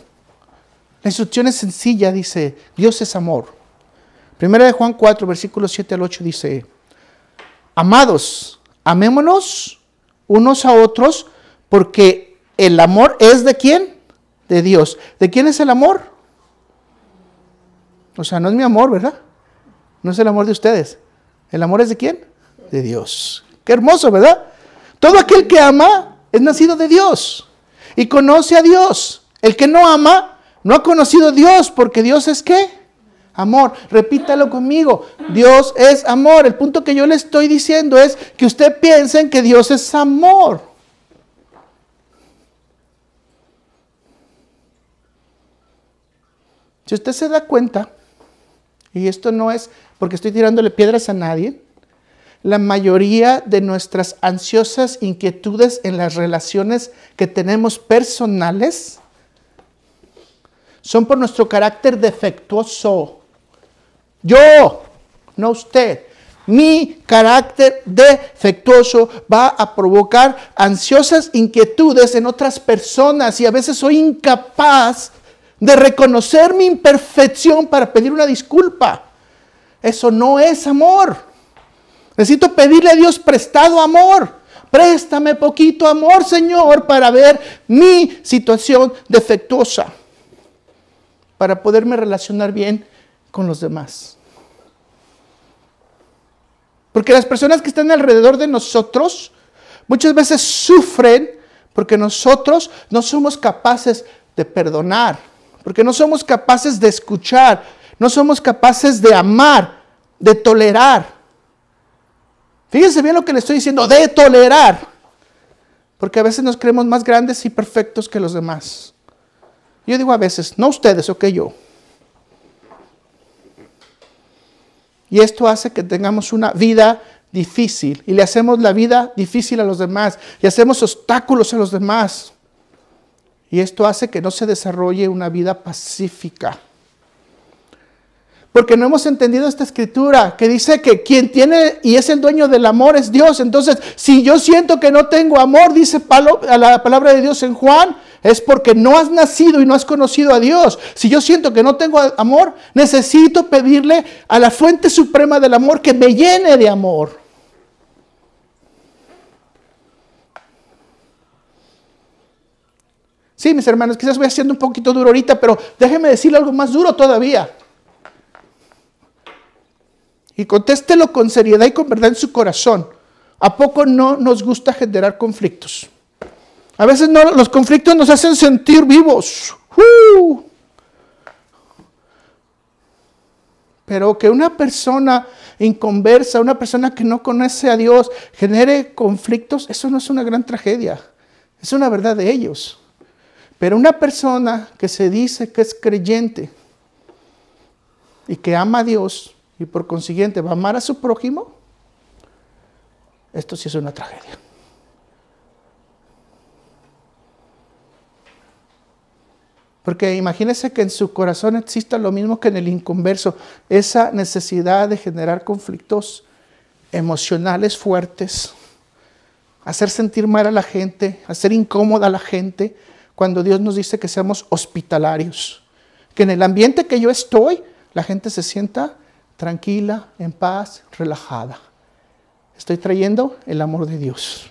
La instrucción es sencilla, dice, Dios es amor. Primera de Juan 4, versículos 7 al 8 dice, amados, amémonos unos a otros, porque el amor es ¿de quién? De Dios. ¿De quién es el amor? O sea, no es mi amor, ¿verdad? No es el amor de ustedes. ¿El amor es de quién? De Dios. Qué hermoso, ¿verdad? Todo aquel que ama es nacido de Dios y conoce a Dios. El que no ama No ha conocido a Dios porque Dios es ¿qué? Amor. Repítalo conmigo. Dios es amor. El punto que yo le estoy diciendo es que usted piense en que Dios es amor. Si usted se da cuenta, y esto no es porque estoy tirándole piedras a nadie, la mayoría de nuestras ansiosas inquietudes en las relaciones que tenemos personales son por nuestro carácter defectuoso. Yo, no usted. Mi carácter defectuoso va a provocar ansiosas inquietudes en otras personas y a veces soy incapaz de reconocer mi imperfección para pedir una disculpa. Eso no es amor. Necesito pedirle a Dios prestado amor. Préstame poquito amor, Señor, para ver mi situación defectuosa, para poderme relacionar bien con los demás. Porque las personas que están alrededor de nosotros muchas veces sufren porque nosotros no somos capaces de perdonar, porque no somos capaces de escuchar, no somos capaces de amar, de tolerar. Fíjense bien lo que le estoy diciendo, de tolerar. Porque a veces nos creemos más grandes y perfectos que los demás. Yo digo a veces, no ustedes, ok, yo. Y esto hace que tengamos una vida difícil. Y le hacemos la vida difícil a los demás. Y hacemos obstáculos a los demás. Y esto hace que no se desarrolle una vida pacífica. Porque no hemos entendido esta escritura que dice que quien tiene y es el dueño del amor es Dios. Entonces, si yo siento que no tengo amor, dice la palabra de Dios en Juan, es porque no has nacido y no has conocido a Dios. Si yo siento que no tengo amor, necesito pedirle a la fuente suprema del amor que me llene de amor. Sí, mis hermanos, quizás voy haciendo un poquito duro ahorita, pero déjenme decirle algo más duro todavía. Y contéstelo con seriedad y con verdad en su corazón. ¿A poco no nos gusta generar conflictos? A veces los conflictos nos hacen sentir vivos. Pero que una persona inconversa, una persona que no conoce a Dios, genere conflictos, eso no es una gran tragedia. Es una verdad de ellos. Pero una persona que se dice que es creyente y que ama a Dios, y por consiguiente va a amar a su prójimo, esto sí es una tragedia. Porque imagínese que en su corazón exista lo mismo que en el inconverso, esa necesidad de generar conflictos emocionales fuertes, hacer sentir mal a la gente, hacer incómoda a la gente, cuando Dios nos dice que seamos hospitalarios, que en el ambiente que yo estoy, la gente se sienta tranquila, en paz, relajada. Estoy trayendo el amor de Dios.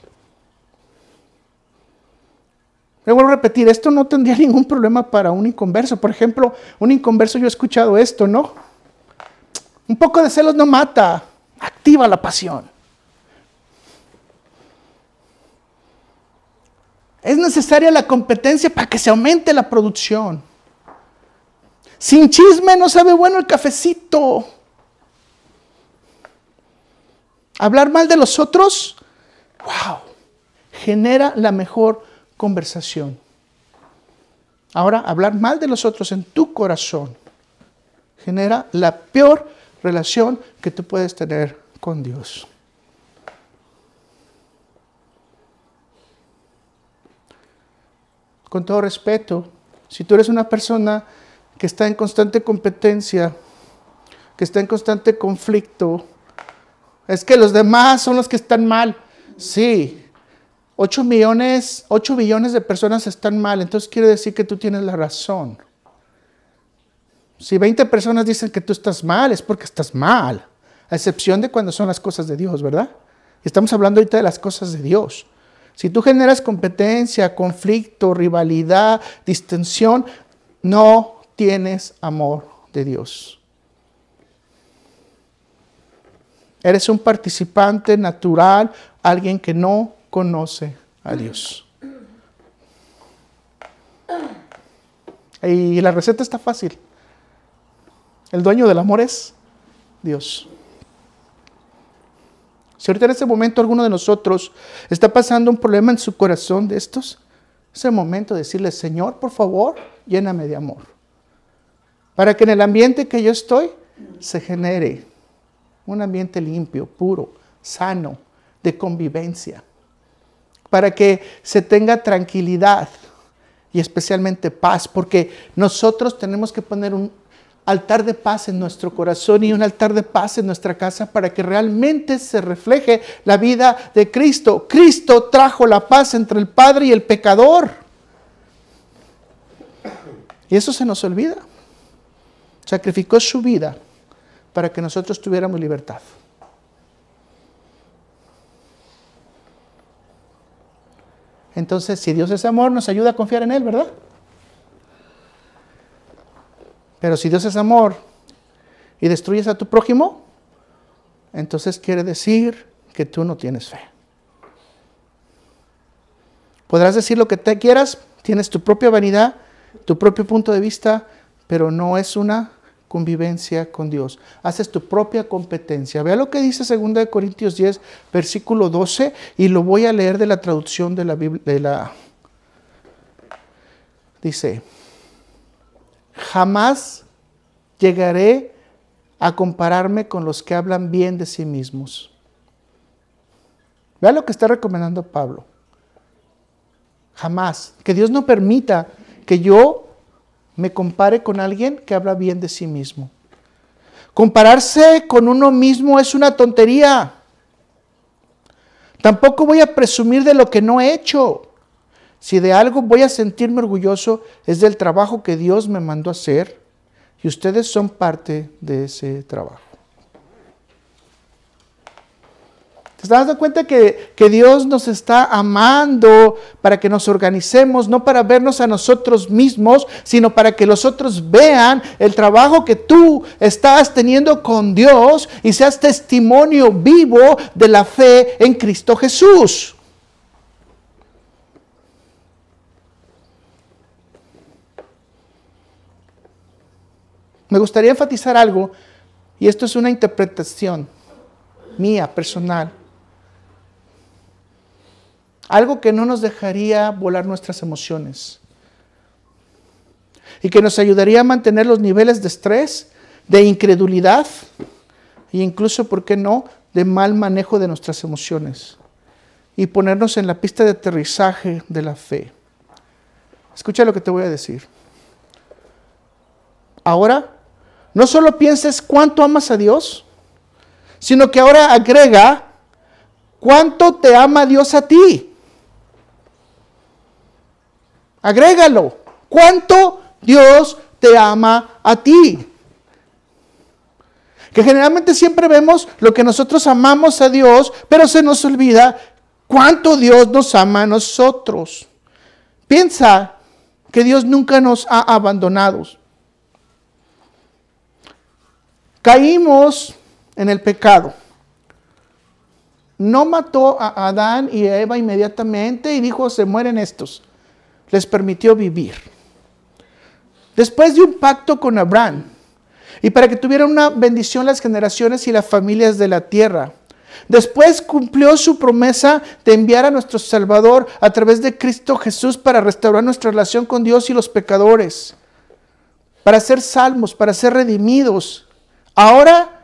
Me vuelvo a repetir, esto no tendría ningún problema para un inconverso. Por ejemplo, un inconverso, yo he escuchado esto, ¿no? Un poco de celos no mata, activa la pasión. Es necesaria la competencia para que se aumente la producción. Sin chisme no sabe bueno el cafecito. Hablar mal de los otros, wow, genera la mejor conversación. Ahora, hablar mal de los otros en tu corazón genera la peor relación que tú puedes tener con Dios. Con todo respeto, si tú eres una persona que está en constante competencia, que está en constante conflicto, es que los demás son los que están mal. Sí, 8 billones de personas están mal, entonces quiere decir que tú tienes la razón. Si 20 personas dicen que tú estás mal, es porque estás mal, a excepción de cuando son las cosas de Dios, ¿verdad? Estamos hablando ahorita de las cosas de Dios. Si tú generas competencia, conflicto, rivalidad, distensión, no tienes amor de Dios. Eres un participante natural, alguien que no conoce a Dios. Y la receta está fácil. El dueño del amor es Dios. Si ahorita en este momento alguno de nosotros está pasando un problema en su corazón de estos, es el momento de decirle, Señor, por favor, lléname de amor. Para que en el ambiente que yo estoy se genere un ambiente limpio, puro, sano, de convivencia. Para que se tenga tranquilidad y especialmente paz, porque nosotros tenemos que poner un altar de paz en nuestro corazón y un altar de paz en nuestra casa para que realmente se refleje la vida de Cristo. Cristo trajo la paz entre el Padre y el pecador. Y eso se nos olvida. Sacrificó su vida para que nosotros tuviéramos libertad. Entonces, si Dios es amor, nos ayuda a confiar en Él, ¿verdad? Pero si Dios es amor y destruyes a tu prójimo, entonces quiere decir que tú no tienes fe. Podrás decir lo que te quieras, tienes tu propia vanidad, tu propio punto de vista, pero no es una convivencia con Dios. Haces tu propia competencia. Vea lo que dice 2 Corintios 10, versículo 12, y lo voy a leer de la traducción de la Biblia. Dice, jamás llegaré a compararme con los que hablan bien de sí mismos. Vea lo que está recomendando Pablo. Jamás. Que Dios no permita que yo me compare con alguien que habla bien de sí mismo. Compararse con uno mismo es una tontería. Tampoco voy a presumir de lo que no he hecho. Si de algo voy a sentirme orgulloso, es del trabajo que Dios me mandó a hacer, y ustedes son parte de ese trabajo. ¿Te estás dando cuenta que Dios nos está amando para que nos organicemos, no para vernos a nosotros mismos, sino para que los otros vean el trabajo que tú estás teniendo con Dios y seas testimonio vivo de la fe en Cristo Jesús? Me gustaría enfatizar algo, y esto es una interpretación mía, personal. Algo que no nos dejaría volar nuestras emociones. Y que nos ayudaría a mantener los niveles de estrés, de incredulidad, e incluso, ¿por qué no?, de mal manejo de nuestras emociones. Y ponernos en la pista de aterrizaje de la fe. Escucha lo que te voy a decir. Ahora, no solo pienses cuánto amas a Dios, sino que ahora agrega cuánto te ama Dios a ti. Agrégalo. ¿Cuánto Dios te ama a ti? Que generalmente siempre vemos lo que nosotros amamos a Dios, pero se nos olvida cuánto Dios nos ama a nosotros. Piensa que Dios nunca nos ha abandonado. Caímos en el pecado. No mató a Adán y a Eva inmediatamente y dijo, se mueren estos. Les permitió vivir. Después de un pacto con Abraham, y para que tuvieran una bendición las generaciones y las familias de la tierra. Después cumplió su promesa de enviar a nuestro Salvador a través de Cristo Jesús para restaurar nuestra relación con Dios y los pecadores. Para ser salvos, para ser redimidos. Ahora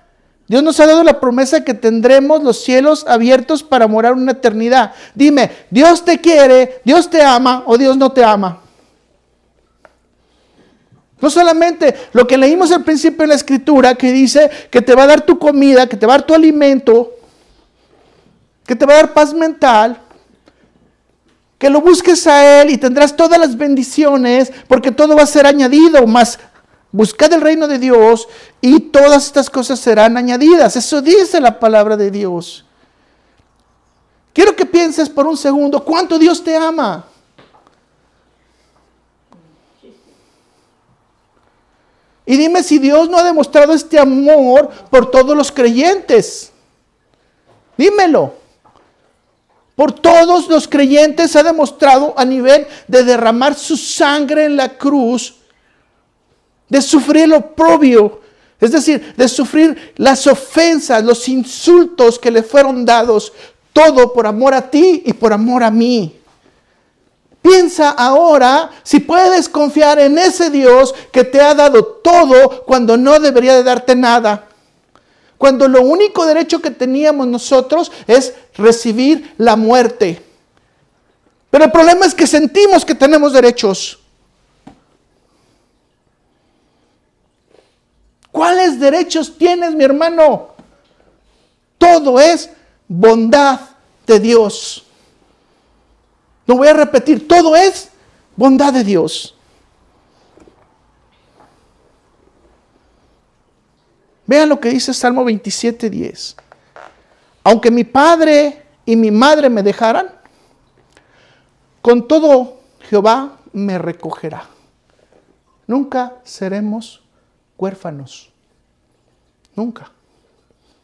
Dios nos ha dado la promesa que tendremos los cielos abiertos para morar una eternidad. Dime, ¿Dios te quiere, Dios te ama o Dios no te ama? No solamente lo que leímos al principio en la Escritura, que dice que te va a dar tu comida, que te va a dar tu alimento, que te va a dar paz mental, que lo busques a Él y tendrás todas las bendiciones, porque todo va a ser añadido, más buscad el reino de Dios y todas estas cosas serán añadidas. Eso dice la palabra de Dios. Quiero que pienses por un segundo, ¿cuánto Dios te ama? Y dime si Dios no ha demostrado este amor por todos los creyentes. Dímelo. Por todos los creyentes ha demostrado a nivel de derramar su sangre en la cruz de sufrir el oprobio, es decir, de sufrir las ofensas, los insultos que le fueron dados, todo por amor a ti y por amor a mí. Piensa ahora si puedes confiar en ese Dios que te ha dado todo cuando no debería de darte nada. Cuando lo único derecho que teníamos nosotros es recibir la muerte. Pero el problema es que sentimos que tenemos derechos. ¿Cuáles derechos tienes, mi hermano? Todo es bondad de Dios. Lo voy a repetir, todo es bondad de Dios. Vean lo que dice Salmo 27:10. Aunque mi padre y mi madre me dejaran, con todo Jehová me recogerá. Nunca seremos huérfanos. Nunca.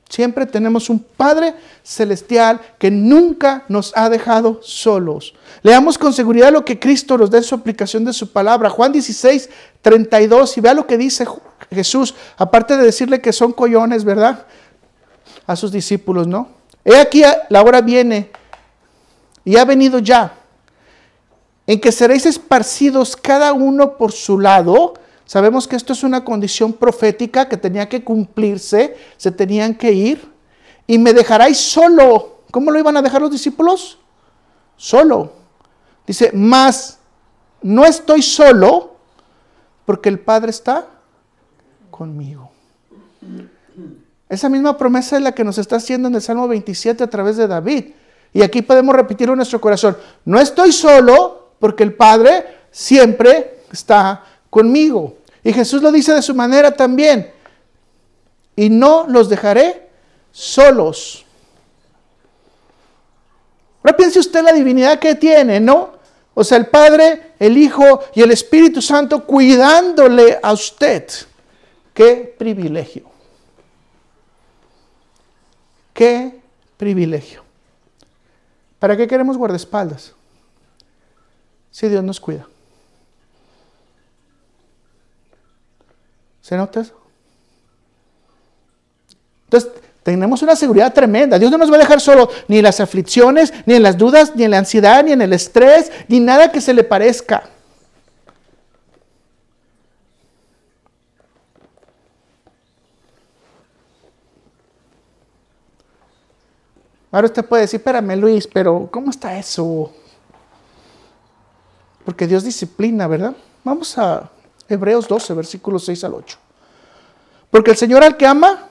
Siempre tenemos un Padre celestial que nunca nos ha dejado solos. Leamos con seguridad lo que Cristo nos da en su aplicación de su palabra. Juan 16:32. Y vea lo que dice Jesús. Aparte de decirle que son collones, ¿verdad? A sus discípulos, ¿no? He aquí la hora viene y ha venido ya, en que seréis esparcidos cada uno por su lado. Sabemos que esto es una condición profética que tenía que cumplirse, se tenían que ir. Y me dejaráis solo. ¿Cómo lo iban a dejar los discípulos? Solo. Dice, mas no estoy solo porque el Padre está conmigo. Esa misma promesa es la que nos está haciendo en el Salmo 27 a través de David. Y aquí podemos repetirlo en nuestro corazón. No estoy solo porque el Padre siempre está conmigo. Y Jesús lo dice de su manera también. Y no los dejaré solos. Ahora piense usted la divinidad que tiene, ¿no? O sea, el Padre, el Hijo y el Espíritu Santo cuidándole a usted. ¡Qué privilegio! ¡Qué privilegio! ¿Para qué queremos guardaespaldas? Si Dios nos cuida. ¿Se nota eso? Entonces, tenemos una seguridad tremenda. Dios no nos va a dejar solo ni en las aflicciones, ni en las dudas, ni en la ansiedad, ni en el estrés, ni nada que se le parezca. Ahora usted puede decir, espérame Luis, pero ¿cómo está eso? Porque Dios disciplina, ¿verdad? Vamos a Hebreos 12, versículos 6 al 8. Porque el Señor al que ama,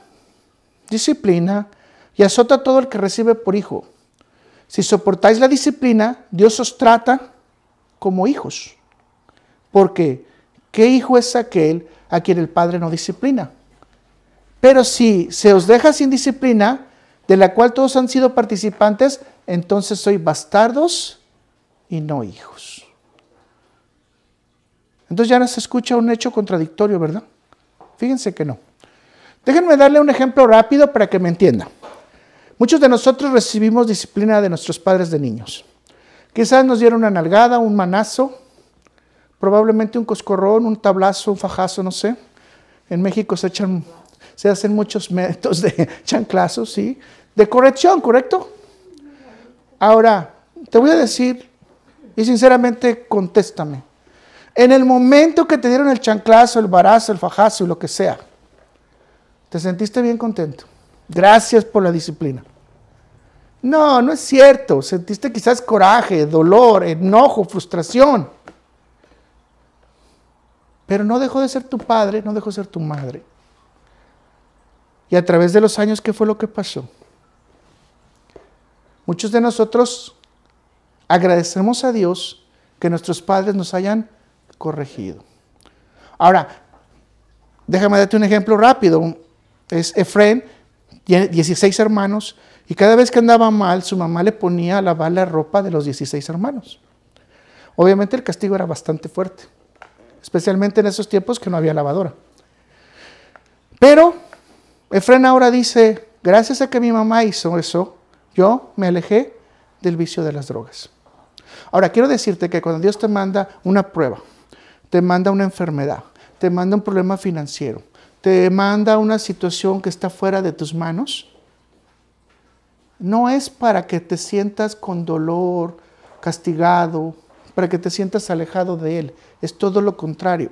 disciplina y azota a todo el que recibe por hijo. Si soportáis la disciplina, Dios os trata como hijos. Porque, ¿qué hijo es aquel a quien el Padre no disciplina? Pero si se os deja sin disciplina, de la cual todos han sido participantes, entonces sois bastardos y no hijos. Entonces ya no se escucha un hecho contradictorio, ¿verdad? Fíjense que no. Déjenme darle un ejemplo rápido para que me entienda. Muchos de nosotros recibimos disciplina de nuestros padres de niños. Quizás nos dieron una nalgada, un manazo, probablemente un coscorrón, un tablazo, un fajazo, no sé. En México se hacen muchos métodos de chanclazos, ¿sí? De corrección, ¿correcto? Ahora, te voy a decir, y sinceramente contéstame. En el momento que te dieron el chanclazo, el barazo, el fajazo y lo que sea, ¿te sentiste bien contento? Gracias por la disciplina. No, no es cierto. Sentiste quizás coraje, dolor, enojo, frustración. Pero no dejó de ser tu padre, no dejó de ser tu madre. Y a través de los años, ¿qué fue lo que pasó? Muchos de nosotros agradecemos a Dios que nuestros padres nos hayan corregido. Ahora, déjame darte un ejemplo rápido. Es Efrén, tiene 16 hermanos, y cada vez que andaba mal, su mamá le ponía a lavar la ropa de los 16 hermanos. Obviamente el castigo era bastante fuerte, especialmente en esos tiempos que no había lavadora. Pero Efrén ahora dice, gracias a que mi mamá hizo eso, yo me alejé del vicio de las drogas. Ahora, quiero decirte que cuando Dios te manda una prueba, te manda una enfermedad, te manda un problema financiero, te manda una situación que está fuera de tus manos, no es para que te sientas con dolor, castigado, para que te sientas alejado de Él. Es todo lo contrario.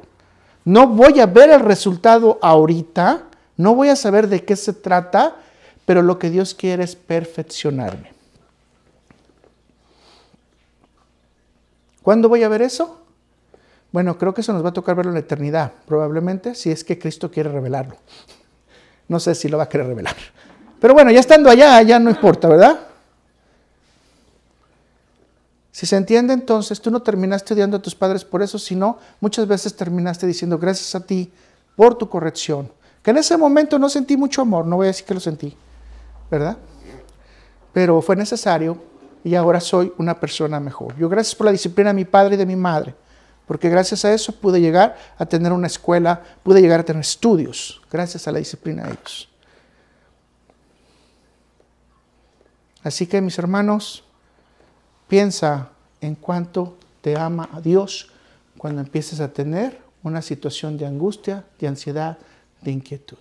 No voy a ver el resultado ahorita, no voy a saber de qué se trata, pero lo que Dios quiere es perfeccionarme. ¿Cuándo voy a ver eso? Bueno, creo que eso nos va a tocar verlo en la eternidad, probablemente, si es que Cristo quiere revelarlo. No sé si lo va a querer revelar. Pero bueno, ya estando allá, ya no importa, ¿verdad? Si se entiende, entonces, tú no terminaste odiando a tus padres por eso, sino muchas veces terminaste diciendo gracias a ti por tu corrección. Que en ese momento no sentí mucho amor, no voy a decir que lo sentí, ¿verdad? Pero fue necesario y ahora soy una persona mejor. Yo gracias por la disciplina de mi padre y de mi madre, porque gracias a eso pude llegar a tener una escuela, pude llegar a tener estudios, gracias a la disciplina de ellos. Así que, mis hermanos, piensa en cuánto te ama a Dios cuando empieces a tener una situación de angustia, de ansiedad, de inquietud.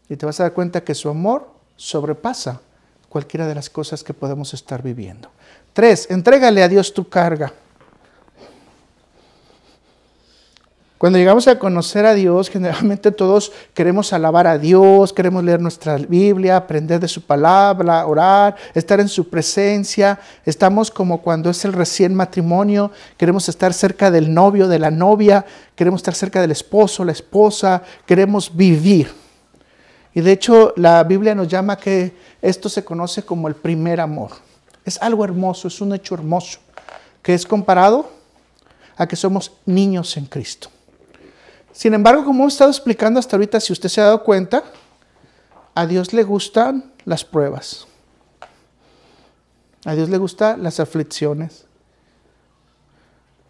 Y te vas a dar cuenta que su amor sobrepasa cualquiera de las cosas que podemos estar viviendo. 3, entrégale a Dios tu carga. Cuando llegamos a conocer a Dios, generalmente todos queremos alabar a Dios, queremos leer nuestra Biblia, aprender de su palabra, orar, estar en su presencia. Estamos como cuando es el recién matrimonio, queremos estar cerca del novio, de la novia, queremos estar cerca del esposo, la esposa, queremos vivir. Y de hecho la Biblia nos llama que esto se conoce como el primer amor. Es algo hermoso, es un hecho hermoso, que es comparado a que somos niños en Cristo. Sin embargo, como hemos estado explicando hasta ahorita, si usted se ha dado cuenta, a Dios le gustan las pruebas. A Dios le gustan las aflicciones.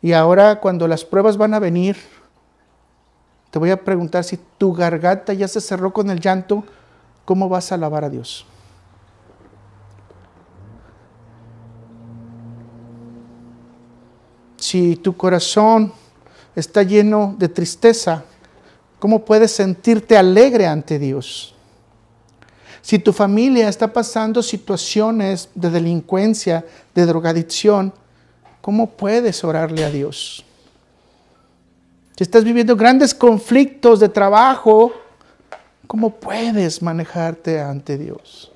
Y ahora cuando las pruebas van a venir, te voy a preguntar si tu garganta ya se cerró con el llanto, ¿cómo vas a alabar a Dios? Si tu corazón está lleno de tristeza, ¿cómo puedes sentirte alegre ante Dios? Si tu familia está pasando situaciones de delincuencia, de drogadicción, ¿cómo puedes orarle a Dios? Si estás viviendo grandes conflictos de trabajo, ¿cómo puedes manejarte ante Dios?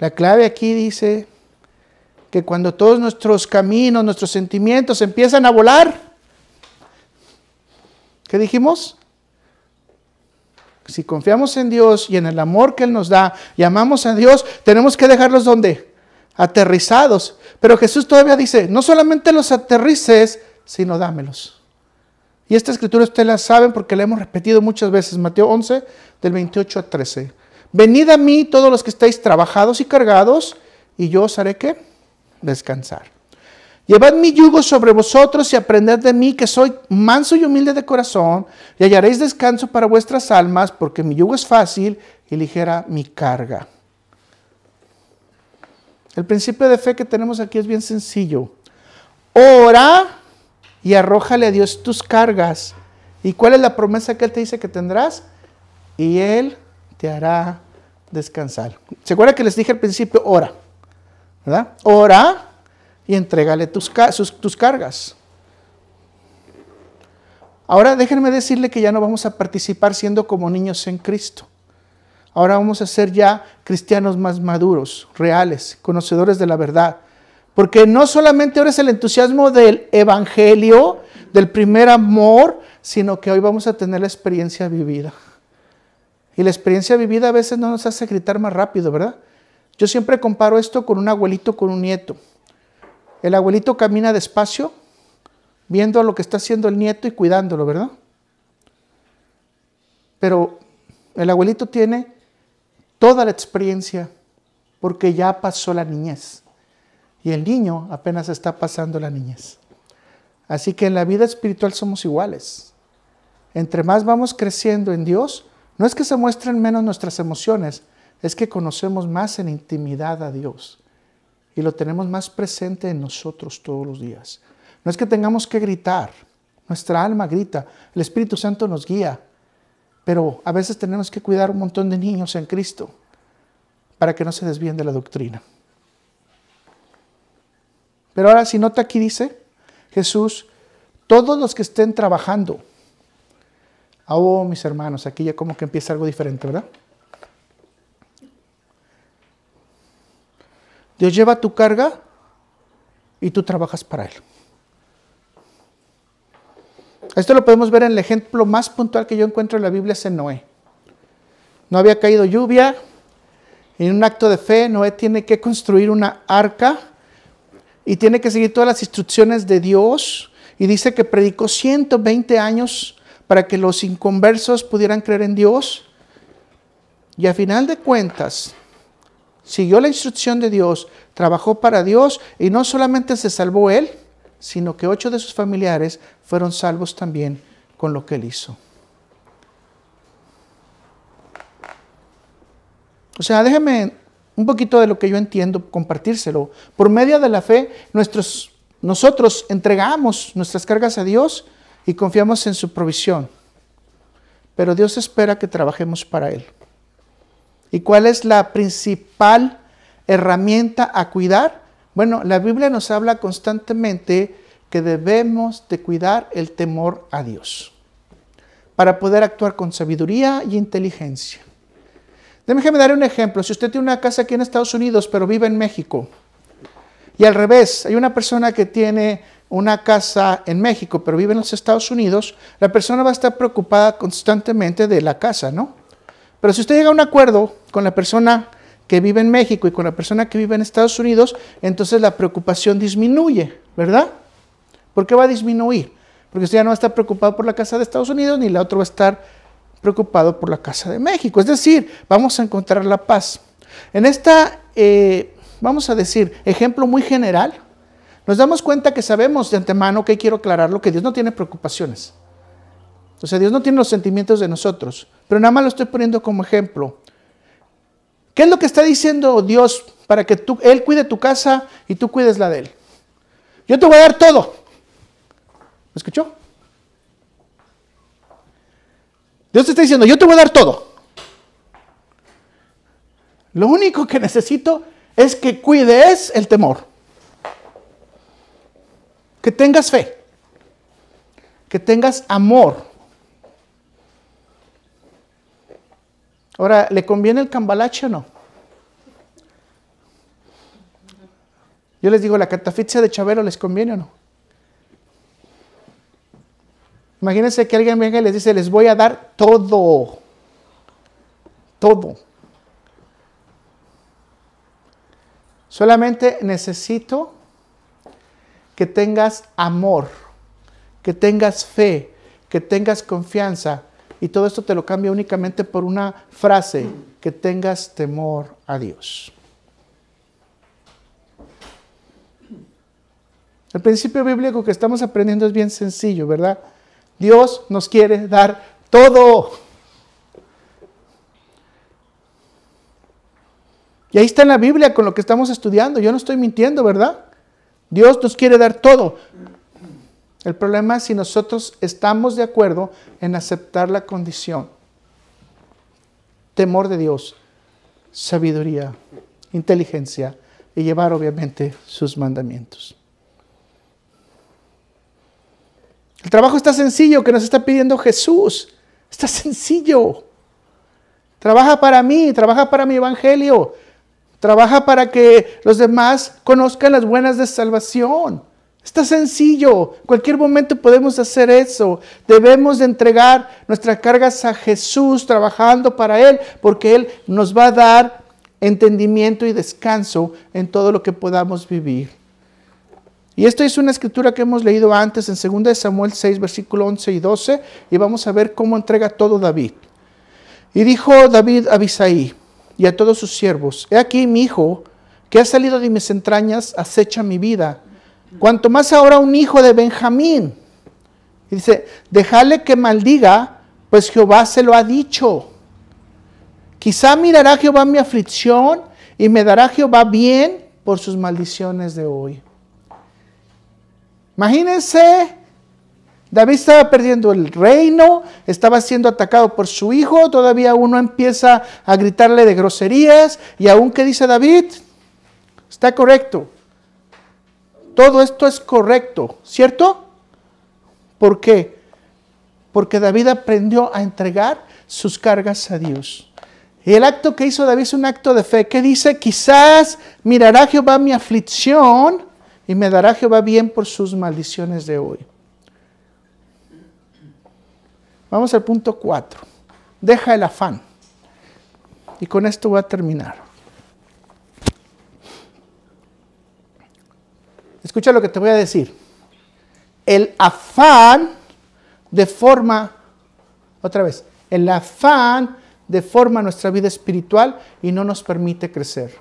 La clave aquí dice que cuando todos nuestros caminos, nuestros sentimientos empiezan a volar, ¿qué dijimos? Si confiamos en Dios y en el amor que Él nos da y amamos a Dios, tenemos que dejarlos ¿dónde? Aterrizados. Pero Jesús todavía dice, no solamente los aterrices, sino dámelos. Y esta escritura ustedes la saben porque la hemos repetido muchas veces. Mateo 11, del 28 a 13. Venid a mí todos los que estáis trabajados y cargados, y yo os haré ¿qué? Descansar. Llevad mi yugo sobre vosotros y aprended de mí, que soy manso y humilde de corazón, y hallaréis descanso para vuestras almas, porque mi yugo es fácil y ligera mi carga. El principio de fe que tenemos aquí es bien sencillo. Ora y arrójale a Dios tus cargas. ¿Y cuál es la promesa que Él te dice que tendrás? Y Él te hará descansar. ¿Se acuerdan que les dije al principio? Ora, ¿verdad? Ora y entrégale tus cargas. Ahora déjenme decirle que ya no vamos a participar siendo como niños en Cristo. Ahora vamos a ser ya cristianos más maduros, reales, conocedores de la verdad. Porque no solamente ahora es el entusiasmo del evangelio, del primer amor, sino que hoy vamos a tener la experiencia vivida. Y la experiencia vivida a veces no nos hace gritar más rápido, ¿verdad? Yo siempre comparo esto con un abuelito con un nieto. El abuelito camina despacio, viendo lo que está haciendo el nieto y cuidándolo, ¿verdad? Pero el abuelito tiene toda la experiencia porque ya pasó la niñez. Y el niño apenas está pasando la niñez. Así que en la vida espiritual somos iguales. Entre más vamos creciendo en Dios, no es que se muestren menos nuestras emociones, es que conocemos más en intimidad a Dios. Y lo tenemos más presente en nosotros todos los días. No es que tengamos que gritar, Nuestra alma grita, el Espíritu Santo nos guía, pero a veces tenemos que cuidar un montón de niños en Cristo para que no se desvíen de la doctrina. Pero ahora, si nota aquí dice Jesús, todos los que estén trabajando. Oh, mis hermanos, aquí ya como que empieza algo diferente, ¿verdad? Dios lleva tu carga y tú trabajas para Él. Esto lo podemos ver en el ejemplo más puntual que yo encuentro en la Biblia, es en Noé. No había caído lluvia. En un acto de fe, Noé tiene que construir una arca y tiene que seguir todas las instrucciones de Dios. Y dice que predicó 120 años para que los inconversos pudieran creer en Dios. Y a final de cuentas, siguió la instrucción de Dios, trabajó para Dios y no solamente se salvó él, sino que 8 de sus familiares fueron salvos también con lo que él hizo. O sea, déjeme un poquito de lo que yo entiendo, compartírselo. Por medio de la fe, nosotros entregamos nuestras cargas a Dios y confiamos en su provisión. Pero Dios espera que trabajemos para Él. ¿Y cuál es la principal herramienta a cuidar? Bueno, la Biblia nos habla constantemente que debemos de cuidar el temor a Dios para poder actuar con sabiduría y inteligencia. Déjeme dar un ejemplo. Si usted tiene una casa aquí en Estados Unidos, pero vive en México, y al revés, hay una persona que tiene una casa en México, pero vive en los Estados Unidos, la persona va a estar preocupada constantemente de la casa, ¿no? Pero si usted llega a un acuerdo con la persona que vive en México y con la persona que vive en Estados Unidos, entonces la preocupación disminuye, ¿verdad? ¿Por qué va a disminuir? Porque usted ya no va a estar preocupado por la casa de Estados Unidos, ni la otra va a estar preocupado por la casa de México. Es decir, vamos a encontrar la paz. En esta, vamos a decir, ejemplo muy general, nos damos cuenta que sabemos de antemano, que quiero aclararlo, que Dios no tiene preocupaciones. O sea, Dios no tiene los sentimientos de nosotros, pero nada más lo estoy poniendo como ejemplo. ¿Qué es lo que está diciendo Dios para que Él cuide tu casa y tú cuides la de Él? Yo te voy a dar todo. ¿Me escuchó? Dios te está diciendo, yo te voy a dar todo. Lo único que necesito es que cuides el temor. Que tengas fe. Que tengas amor. Ahora, ¿le conviene el cambalache o no? Yo les digo, ¿la catafixia de Chabelo les conviene o no? Imagínense que alguien venga y les dice, les voy a dar todo. Todo. Solamente necesito que tengas amor, que tengas fe, que tengas confianza. Y todo esto te lo cambia únicamente por una frase, que tengas temor a Dios. El principio bíblico que estamos aprendiendo es bien sencillo, ¿verdad? Dios nos quiere dar todo. Y ahí está en la Biblia con lo que estamos estudiando. Yo no estoy mintiendo, ¿verdad? Dios nos quiere dar todo. El problema es si nosotros estamos de acuerdo en aceptar la condición. Temor de Dios, sabiduría, inteligencia y llevar obviamente sus mandamientos. El trabajo está sencillo que nos está pidiendo Jesús. Está sencillo. Trabaja para mí, trabaja para mi evangelio. Trabaja para que los demás conozcan las buenas de salvación. Está sencillo. En cualquier momento podemos hacer eso. Debemos de entregar nuestras cargas a Jesús trabajando para Él, porque Él nos va a dar entendimiento y descanso en todo lo que podamos vivir. Y esto es una escritura que hemos leído antes en 2 Samuel 6, versículo 11 y 12, y vamos a ver cómo entrega todo David. Y dijo David a Abisai y a todos sus siervos, he aquí mi hijo, que ha salido de mis entrañas, acecha mi vida, cuanto más ahora un hijo de Benjamín. Y dice, dejadle que maldiga, pues Jehová se lo ha dicho. Quizá mirará Jehová mi aflicción y me dará Jehová bien por sus maldiciones de hoy. Imagínense David estaba perdiendo el reino, estaba siendo atacado por su hijo, todavía uno empieza a gritarle de groserías, y aún que dice David, está correcto. Todo esto es correcto, ¿cierto? ¿Por qué? Porque David aprendió a entregar sus cargas a Dios. Y el acto que hizo David es un acto de fe, que dice, quizás mirará Jehová mi aflicción y me dará Jehová bien por sus maldiciones de hoy. Vamos al punto 4. Deja el afán. Y con esto voy a terminar. Escucha lo que te voy a decir. El afán deforma, otra vez, el afán deforma nuestra vida espiritual y no nos permite crecer.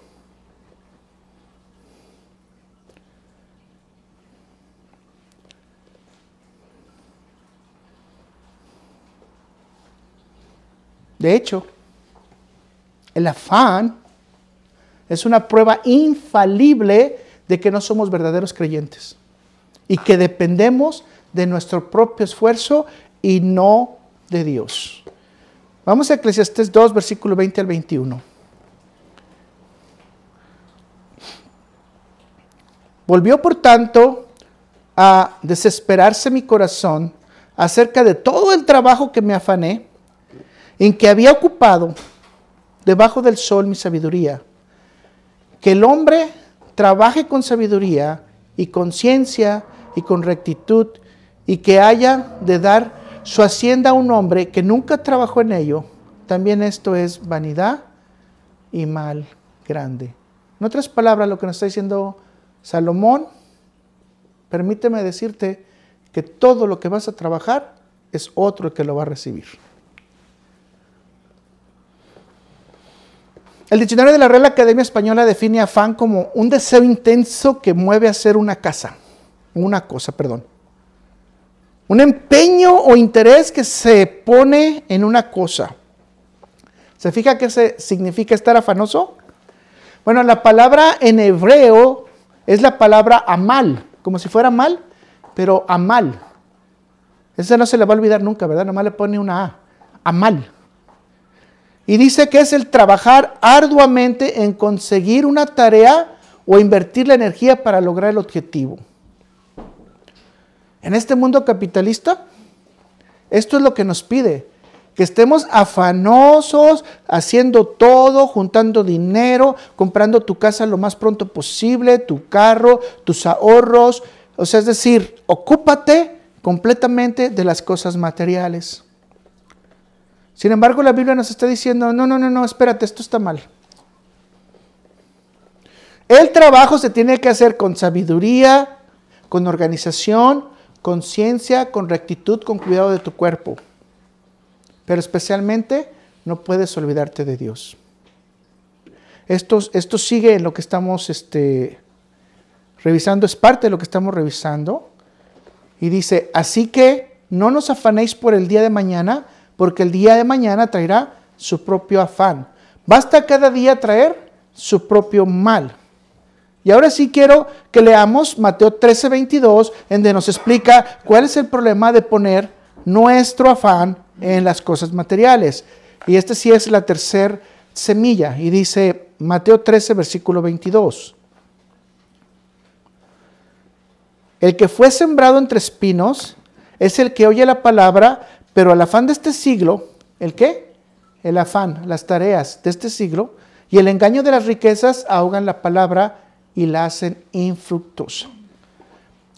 De hecho, el afán es una prueba infalible de que no somos verdaderos creyentes y que dependemos de nuestro propio esfuerzo y no de Dios. Vamos a Eclesiastés 2, versículo 20 al 21. Volvió por tanto a desesperarse mi corazón acerca de todo el trabajo que me afané, en que había ocupado debajo del sol mi sabiduría. Que el hombre trabaje con sabiduría y con ciencia y con rectitud, y que haya de dar su hacienda a un hombre que nunca trabajó en ello. También esto es vanidad y mal grande. En otras palabras, lo que nos está diciendo Salomón, permíteme decirte que todo lo que vas a trabajar es otro el que lo va a recibir. El diccionario de la Real Academia Española define afán como un deseo intenso que mueve a hacer una cosa. Un empeño o interés que se pone en una cosa. ¿Se fija qué significa estar afanoso? Bueno, la palabra en hebreo es la palabra amal, como si fuera mal, pero amal. Esa no se le va a olvidar nunca, ¿verdad? Nomás le pone una A, amal. Y dice que es el trabajar arduamente en conseguir una tarea o invertir la energía para lograr el objetivo. En este mundo capitalista, esto es lo que nos pide, que estemos afanosos, haciendo todo, juntando dinero, comprando tu casa lo más pronto posible, tu carro, tus ahorros. O sea, es decir, ocúpate completamente de las cosas materiales. Sin embargo, la Biblia nos está diciendo, no, espérate, esto está mal. El trabajo se tiene que hacer con sabiduría, con organización, con ciencia, con rectitud, con cuidado de tu cuerpo. Pero especialmente, no puedes olvidarte de Dios. Esto sigue en lo que estamos revisando, es parte de lo que estamos revisando. Y dice, así que no nos afanéis por el día de mañana, porque el día de mañana traerá su propio afán. Basta cada día traer su propio mal. Y ahora sí quiero que leamos Mateo 13:22, en donde nos explica cuál es el problema de poner nuestro afán en las cosas materiales. Y sí es la tercera semilla. Y dice Mateo 13, versículo 22. El que fue sembrado entre espinos es el que oye la palabra, pero el afán de este siglo, ¿el qué? El afán, las tareas de este siglo y el engaño de las riquezas ahogan la palabra y la hacen infructuosa.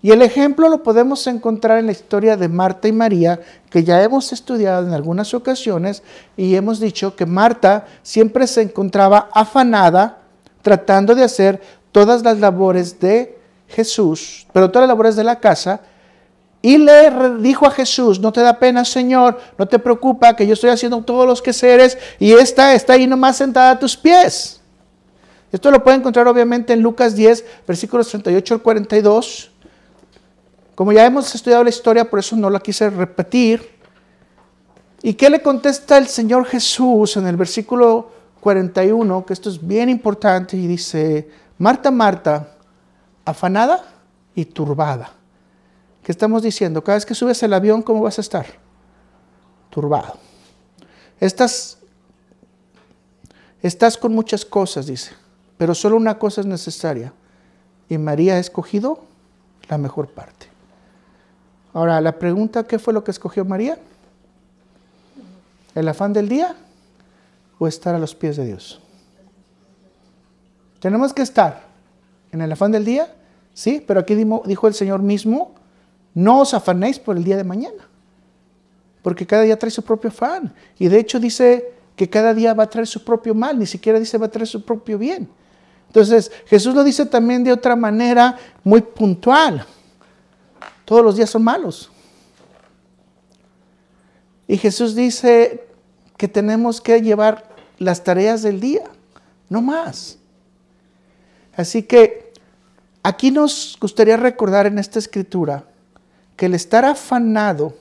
Y el ejemplo lo podemos encontrar en la historia de Marta y María, que ya hemos estudiado en algunas ocasiones y hemos dicho que Marta siempre se encontraba afanada tratando de hacer todas las labores de Jesús, pero todas las labores de la casa. Y le dijo a Jesús, no te da pena, Señor, no te preocupa que yo estoy haciendo todos los quehaceres y esta está ahí nomás sentada a tus pies. Esto lo pueden encontrar obviamente en Lucas 10, versículos 38 al 42. Como ya hemos estudiado la historia, por eso no la quise repetir. ¿Y qué le contesta el Señor Jesús en el versículo 41? Que esto es bien importante y dice, Marta, Marta, afanada y turbada. ¿Qué estamos diciendo? Cada vez que subes al avión, ¿cómo vas a estar? Turbado. Estás con muchas cosas, dice, pero solo una cosa es necesaria. Y María ha escogido la mejor parte. Ahora, la pregunta, ¿qué fue lo que escogió María? ¿El afán del día o estar a los pies de Dios? Tenemos que estar en el afán del día, sí, pero aquí dijo el Señor mismo, no os afanéis por el día de mañana, porque cada día trae su propio afán. Y de hecho dice que cada día va a traer su propio mal, ni siquiera dice va a traer su propio bien. Entonces, Jesús lo dice también de otra manera muy puntual. Todos los días son malos. Y Jesús dice que tenemos que llevar las tareas del día, no más. Así que aquí nos gustaría recordar en esta escritura que el estar afanado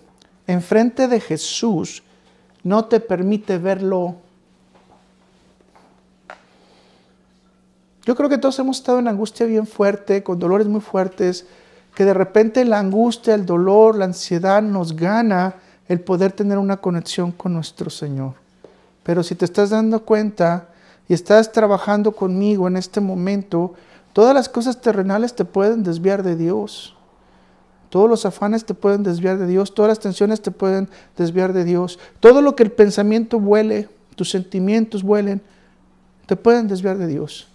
enfrente de Jesús no te permite verlo. Yo creo que todos hemos estado en angustia bien fuerte, con dolores muy fuertes, que de repente la angustia, el dolor, la ansiedad nos gana el poder tener una conexión con nuestro Señor. Pero si te estás dando cuenta y estás trabajando conmigo en este momento, todas las cosas terrenales te pueden desviar de Dios. Todos los afanes te pueden desviar de Dios, todas las tensiones te pueden desviar de Dios. Todo lo que el pensamiento vuele, tus sentimientos vuelen, te pueden desviar de Dios.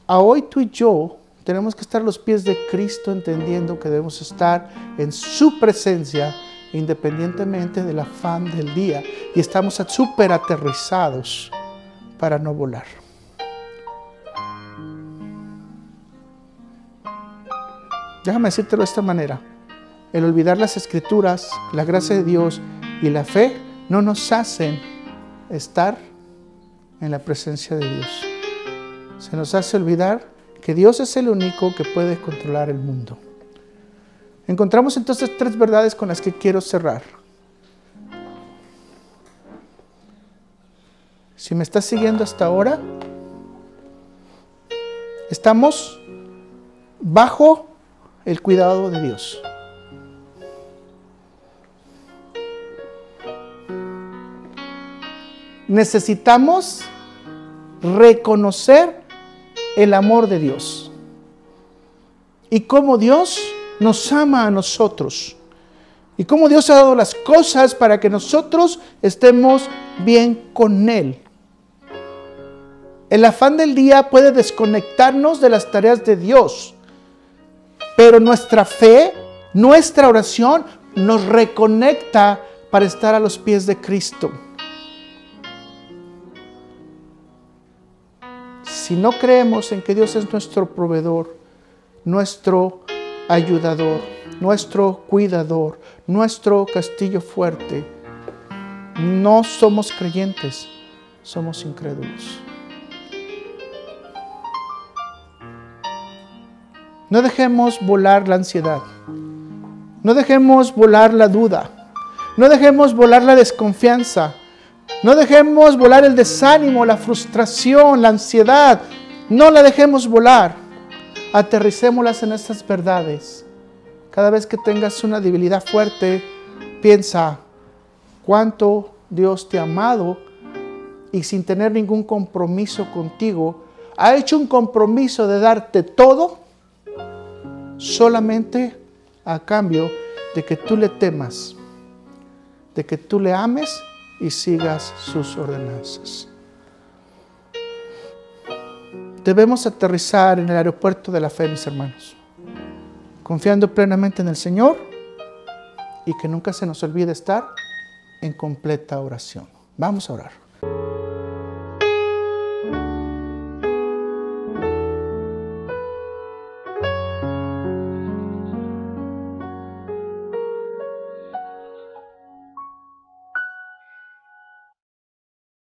A hoy tú y yo tenemos que estar a los pies de Cristo entendiendo que debemos estar en su presencia independientemente del afán del día. Y estamos súper aterrizados para no volar. Déjame decírtelo de esta manera. El olvidar las Escrituras, la gracia de Dios y la fe no nos hacen estar en la presencia de Dios. Se nos hace olvidar que Dios es el único que puede controlar el mundo. Encontramos entonces 3 verdades con las que quiero cerrar. Si me estás siguiendo hasta ahora, estamos bajo el cuidado de Dios. Necesitamos reconocer el amor de Dios y cómo Dios nos ama a nosotros y cómo Dios ha dado las cosas para que nosotros estemos bien con Él. El afán del día puede desconectarnos de las tareas de Dios, pero nuestra fe, nuestra oración nos reconecta para estar a los pies de Cristo. Si no creemos en que Dios es nuestro proveedor, nuestro ayudador, nuestro cuidador, nuestro castillo fuerte, no somos creyentes, somos incrédulos. No dejemos volar la ansiedad, no dejemos volar la duda, no dejemos volar la desconfianza, no dejemos volar el desánimo, la frustración, la ansiedad. No la dejemos volar. Aterricémoslas en estas verdades. Cada vez que tengas una debilidad fuerte, piensa cuánto Dios te ha amado y sin tener ningún compromiso contigo, ha hecho un compromiso de darte todo solamente a cambio de que tú le temas, de que tú le ames y sigas sus ordenanzas. Debemos aterrizar en el aeropuerto de la fe, mis hermanos, confiando plenamente en el Señor y que nunca se nos olvide estar en completa oración. Vamos a orar.